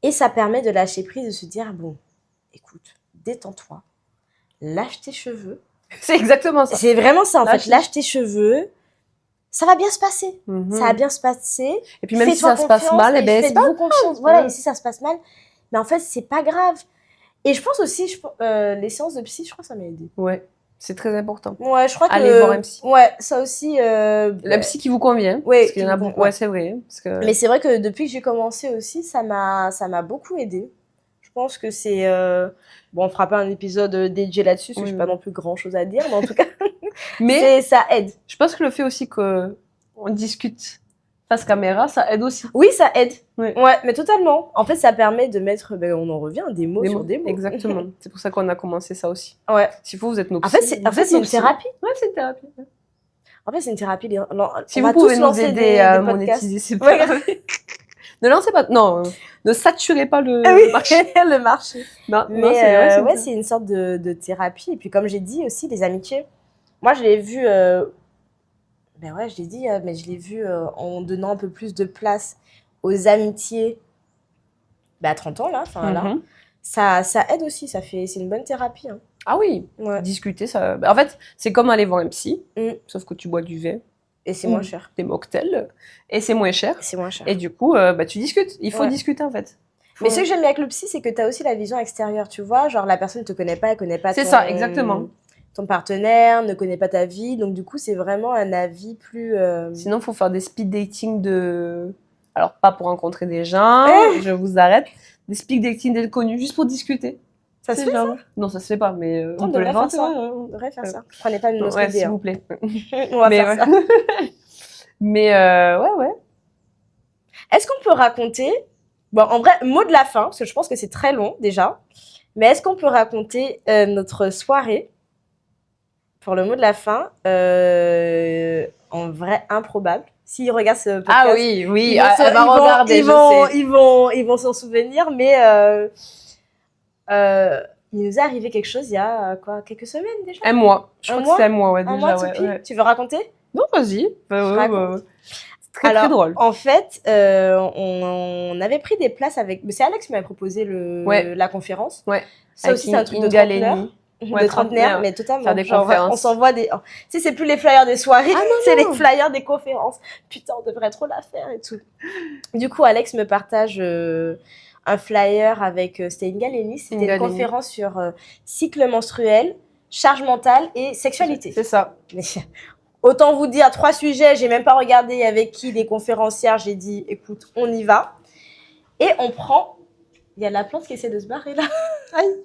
et ça permet de lâcher prise, de se dire, bon, écoute, détends-toi, lâche tes cheveux. C'est exactement ça. C'est vraiment ça, en Lâche fait, lâche tes cheveux, ça va bien se passer. Mhm. Ça va bien se passer. Et puis même si Fais-toi ça se passe confiance mal, eh et ben, c'est faites-vous pas confiance. Voilà, Ouais. et si ça se passe mal, mais en fait, c'est pas grave. Et je pense aussi, les séances de psy, je crois que ça m'a aidé. Ouais, c'est très important. Ouais, je crois que... Allez voir un psy. Ouais, ça aussi... La psy qui vous convient. Ouais, Parce qu'il y en a beaucoup. ouais. Ouais, c'est vrai. Parce que... Mais c'est vrai que depuis que j'ai commencé aussi, ça m'a beaucoup aidé. Je pense que c'est... Bon, on fera pas un épisode dédié là-dessus, parce que j'ai pas non plus grand-chose à dire, mais en tout cas, mais ça aide. je pense que le fait aussi qu'on discute face caméra, ça aide aussi. Oui, ça aide. Ouais. Ouais, mais totalement. En fait, ça permet de mettre, on en revient, des mots sur des mots. Exactement. C'est pour ça qu'on a commencé ça aussi. Ouais. S'il faut, vous êtes nos psy. En fait, c'est une thérapie. Ouais, c'est une thérapie. En fait, c'est une thérapie. Si vous pouvez nous aider à monétiser, c'est pas grave. Ne lancez pas, non, ne saturez pas le marché. Le marché. Non, mais non, c'est une sorte de thérapie. Et puis, comme j'ai dit aussi, les amitiés. Moi, je l'ai vu, je l'ai dit, mais je l'ai vu en donnant un peu plus de place aux amitiés à 30 ans, là. Là. Ça aide aussi, c'est une bonne thérapie. Hein. Ah oui, discuter, ça. En fait, c'est comme aller voir un psy, sauf que tu bois du vin. Et c'est moins cher. Des mocktails. Et c'est moins cher. C'est moins cher. Et du coup, tu discutes. Il faut discuter, en fait. Mais ce que j'aime bien avec le psy, c'est que tu as aussi la vision extérieure, tu vois. Genre, la personne ne te connaît pas, elle connaît pas C'est ça, exactement. Ton partenaire, ne connaît pas ta vie. Donc, du coup, c'est vraiment un avis plus... Sinon, il faut faire des speed dating de... Alors, pas pour rencontrer des gens, je vous arrête. Des speed dating d'inconnus, juste pour discuter. Ça se fait, ça ? Non, ça se fait pas, mais on devrait faire ça. On devrait faire ça. Prenez pas une autre idée. S'il vous plaît. On va faire ça. Mais ouais. Est-ce qu'on peut raconter... Bon, en vrai, mot de la fin, parce que je pense que c'est très long, déjà. Mais est-ce qu'on peut raconter notre soirée pour le mot de la fin en vrai improbable? S'ils regardent ce podcast... Ah oui, elle va regarder, ils vont s'en souvenir, mais... il nous est arrivé quelque chose il y a quelques semaines déjà. Un mois. Je crois que c'est un mois, ouais, déjà. Ouais. Tu veux raconter? Non, vas-y. C'est très drôle. En fait, on avait pris des places avec... C'est Alex qui m'avait proposé la conférence. Ouais. Ça aussi, c'est un truc de trentenaire. De trentenaire, mais totalement. Faire des conférences. On s'envoie des... Tu sais, c'est plus les flyers des soirées, c'est les flyers des conférences. Putain, on devrait trop la faire et tout. Du coup, Alex me partage... un flyer avec c'était une galénie, c'était une conférence sur cycle menstruel, charge mentale et sexualité. C'est ça. Mais, autant vous dire 3 sujets, j'ai même pas regardé avec qui les conférencières, j'ai dit écoute, on y va. Et on prend, il y a la plante qui essaie de se barrer là. Aïe.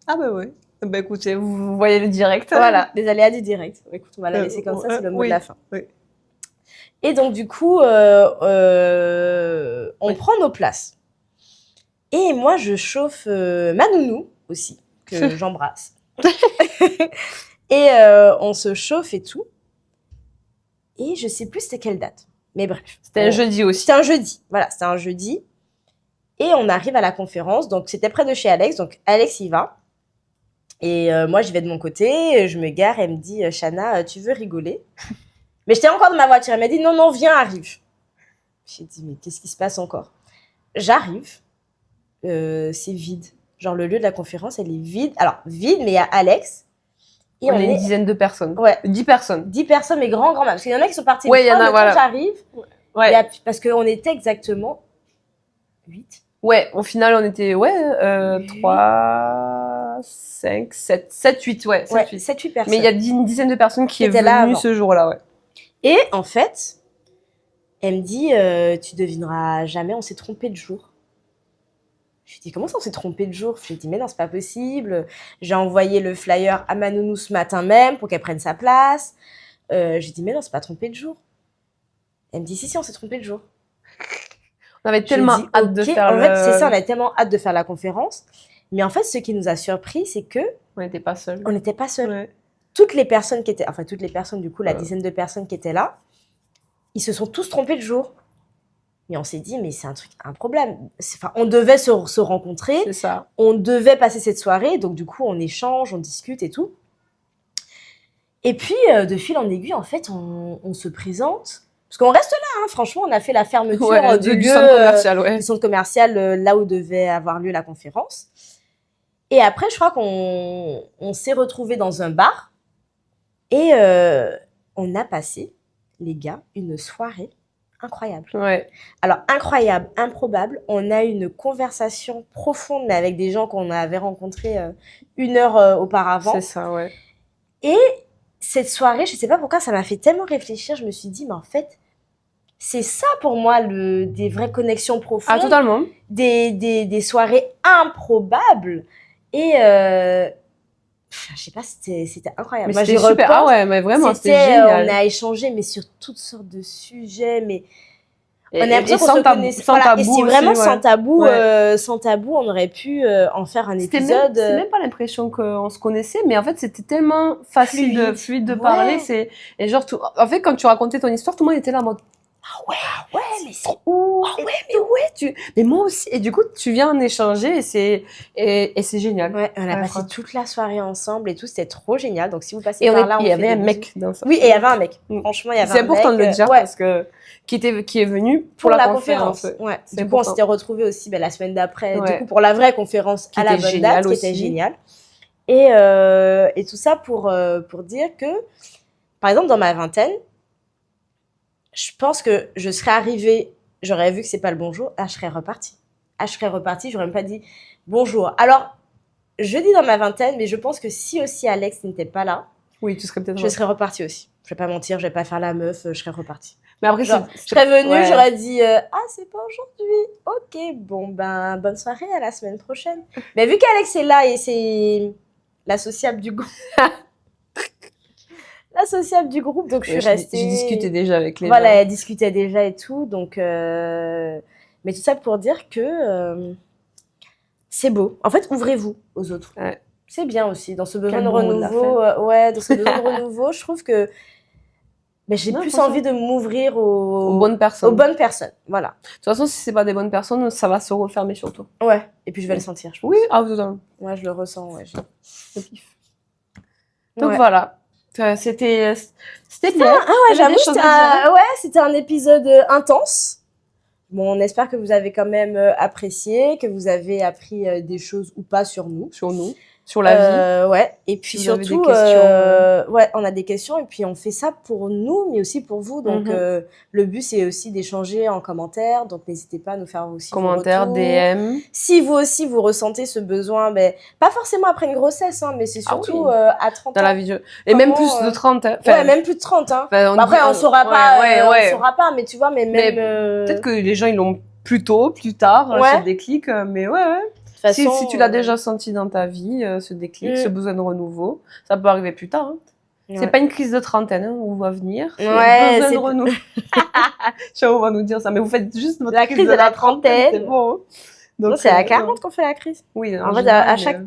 Ah bah ouais. Bah écoutez, vous voyez le direct. Voilà, les aléas du direct. Écoute, on va la laisser comme ça, c'est le mot de la fin. Oui. Et donc du coup, on prend nos places. Et moi, je chauffe ma nounou aussi, que j'embrasse. Et on se chauffe et tout. Et je sais plus c'était quelle date. Mais bref. C'était un jeudi aussi. C'était un jeudi. Voilà, c'était un jeudi. Et on arrive à la conférence. Donc, c'était près de chez Alex. Donc, Alex y va. Et moi, j'y vais de mon côté. Je me gare. Elle me dit, Chana, tu veux rigoler? Mais j'étais encore dans ma voiture. Elle m'a dit, non, viens, arrive. J'ai dit, mais qu'est-ce qui se passe encore? J'arrive. C'est vide. Genre, le lieu de la conférence, elle est vide. Alors, vide, mais il y a Alex. Et on est une dizaine de personnes. Ouais. 10 personnes. 10 personnes, mais grand. Parce qu'il y en a qui sont partis. Ouais, il y en a, voilà. J'arrive. Ouais. Parce qu'on était exactement 8. Ouais, au final, on était, 3, 5, 7, 8, 7, 8 personnes. Mais il y a une dizaine de personnes qui est venue ce jour-là, ouais. Et en fait, elle me dit, tu devineras jamais, on s'est trompé de jour. Je lui dis, comment ça, on s'est trompé de jour? Je lui dis, mais non, c'est pas possible. J'ai envoyé le flyer à ma nounou ce matin même pour qu'elle prenne sa place. Je lui dis, mais non, c'est pas trompé de jour. Elle me dit, si, on s'est trompé de jour. On avait tellement hâte de faire En fait, c'est ça, on avait tellement hâte de faire la conférence. Mais en fait, ce qui nous a surpris, c'est que... On n'était pas seuls. On n'était pas seuls. Ouais. Toutes les personnes, du coup, la dizaine de personnes qui étaient là, ils se sont tous trompés de jour. Mais on s'est dit, mais c'est un problème. Enfin, on devait se rencontrer, C'est ça. on devait passer cette soirée, donc du coup, on échange, on discute et tout. Et puis, de fil en aiguille, en fait, on se présente. Parce qu'on reste là, hein, franchement, on a fait la fermeture du lieu, centre commercial, ouais. du centre commercial, là où devait avoir lieu la conférence. Et après, je crois qu'on s'est retrouvés dans un bar. Et on a passé, les gars, une soirée incroyable. Ouais. Alors, incroyable, improbable. On a eu une conversation profonde, mais avec des gens qu'on avait rencontrés 1 heure auparavant. C'est ça, ouais. Et cette soirée, je sais pas pourquoi, ça m'a fait tellement réfléchir. Je me suis dit, mais en fait, c'est ça pour moi, des vraies connexions profondes. Ah, totalement. Des soirées improbables. Et je sais pas, c'était incroyable. Mais Moi, c'était j'y super. repense. Ah ouais, mais vraiment, c'était génial. On a échangé, mais sur toutes sortes de sujets, mais Et, on a l'impression qu'on se connaissait. sans Voilà. tabou Et c'est aussi, vraiment ouais. sans tabou, Ouais. sans tabou, on aurait pu en faire un C'était épisode. même pas l'impression qu'on se connaissait, mais en fait, c'était tellement fluide de Ouais. parler. Et genre, en fait, quand tu racontais ton histoire, tout le monde était là en mode, Ah ouais, mais c'est oh, Ah ouais, mais ouais, mais moi aussi. Et du coup, tu viens en échanger et c'est génial. Ouais, on a Ouais, passé franchement. toute la soirée ensemble et tout, c'était trop génial. Donc si vous passez Et par là, on il y fait avait des un bisous. mec dans ça. Oui, et il y avait un mec. Mm. Franchement, il y avait C'est un important mec, de le dire ouais, parce que qui est venu pour la conférence. Ouais. C'est Du coup, on important. s'était retrouvés aussi la semaine d'après. Du Ouais. coup, pour la vraie conférence Qui à la était bonne géniale date, qui était aussi. géniale. Et tout ça pour dire que, par exemple, dans ma vingtaine, je pense que je serais arrivée, j'aurais vu que c'est pas le bonjour, je serais repartie. J'aurais même pas dit bonjour. Alors, je dis dans ma vingtaine, mais je pense que si aussi Alex n'était pas là, Oui, tu serais peut-être. je serais repartie aussi. Je vais pas mentir, je vais pas faire la meuf, je serais repartie. Mais après, Genre, je serais venue, ouais. j'aurais dit ah, c'est pas aujourd'hui. Ok, bon ben bonne soirée, à la semaine prochaine. Mais vu qu'Alex est là et c'est l'associable du groupe, donc je suis restée. J'ai discuté déjà avec les Voilà, gens. elle discutait déjà et tout, donc mais tout ça pour dire que c'est beau. En fait, ouvrez-vous aux autres. Ouais. C'est bien aussi dans ce besoin Quel de beau mot de la renouveau. Ouais, dans ce besoin de renouveau, je trouve que j'ai Non, plus franchement. envie de m'ouvrir Aux bonnes personnes. aux bonnes personnes. Voilà. De toute façon, si c'est pas des bonnes personnes, ça va se refermer sur toi. Ouais. Et puis je vais le sentir. Je pense. Oui, ah, totalement. Moi, je le ressens. Ouais. Le pif. Donc Ouais. voilà. C'était bien. Ouais, J'avais j'avoue, des choses à dire. c'était un épisode intense. Bon, on espère que vous avez quand même apprécié, que vous avez appris des choses ou pas sur nous. Sur nous, sur la vie. Ouais. Et puis Si vous avez surtout, des questions. ouais, on a des questions et puis on fait ça pour nous, mais aussi pour vous. Donc, Mhm. le but, c'est aussi d'échanger en commentaire. Donc, n'hésitez pas à nous faire aussi vos Commentaires, retours. DM. Si vous aussi, vous ressentez ce besoin, pas forcément après une grossesse, hein, mais c'est Ah surtout oui. à 30 Dans ans. la vidéo. Et même plus Comment, de 30. Hein. Ouais, même plus de 30, hein. Enfin, Après, dit- on saura pas, ouais. on saura pas, mais tu vois, mais Mais même, Peut-être que les gens, ils l'ont plus tôt, plus tard, Ouais. ce déclic. Mais ouais. de toute façon, Si tu l'as déjà senti dans ta vie, ce déclic, ce besoin de renouveau, ça peut arriver plus tard. Hein. ouais. C'est pas une crise de trentaine hein, où on va venir. C'est Ouais, besoin c'est- de renouveau. Chao va nous dire ça, mais vous faites juste votre La crise de la trentaine. c'est bon. Hein. Non, c'est à 40 qu'on fait la crise. Oui, En fait, à chaque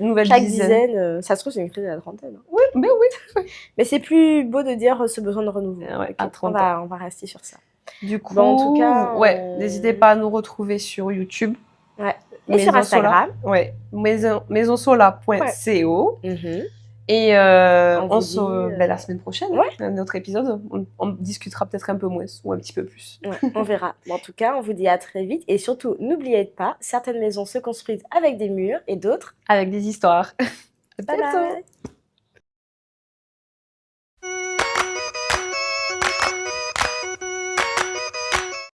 nouvelle chaque dizaine. dizaine, ça se trouve, c'est une crise de la trentaine. Hein. Oui, mais oui. Mais c'est plus beau de dire ce besoin de renouveau. Ouais, à 30 on va rester sur ça. Du coup, Bon, en tout cas, ouais, n'hésitez pas à nous retrouver sur YouTube. Ouais. Et sur Instagram. Ouais, maisonsola.co. Mhm. Et On on vous se dit, la semaine prochaine, ouais. un autre épisode, on discutera peut-être un peu moins ou un petit peu plus. Ouais, on verra. Mais en tout cas, on vous dit à très vite. Et surtout, n'oubliez pas, certaines maisons se construisent avec des murs et d'autres Avec des histoires. À Bye bientôt. bye.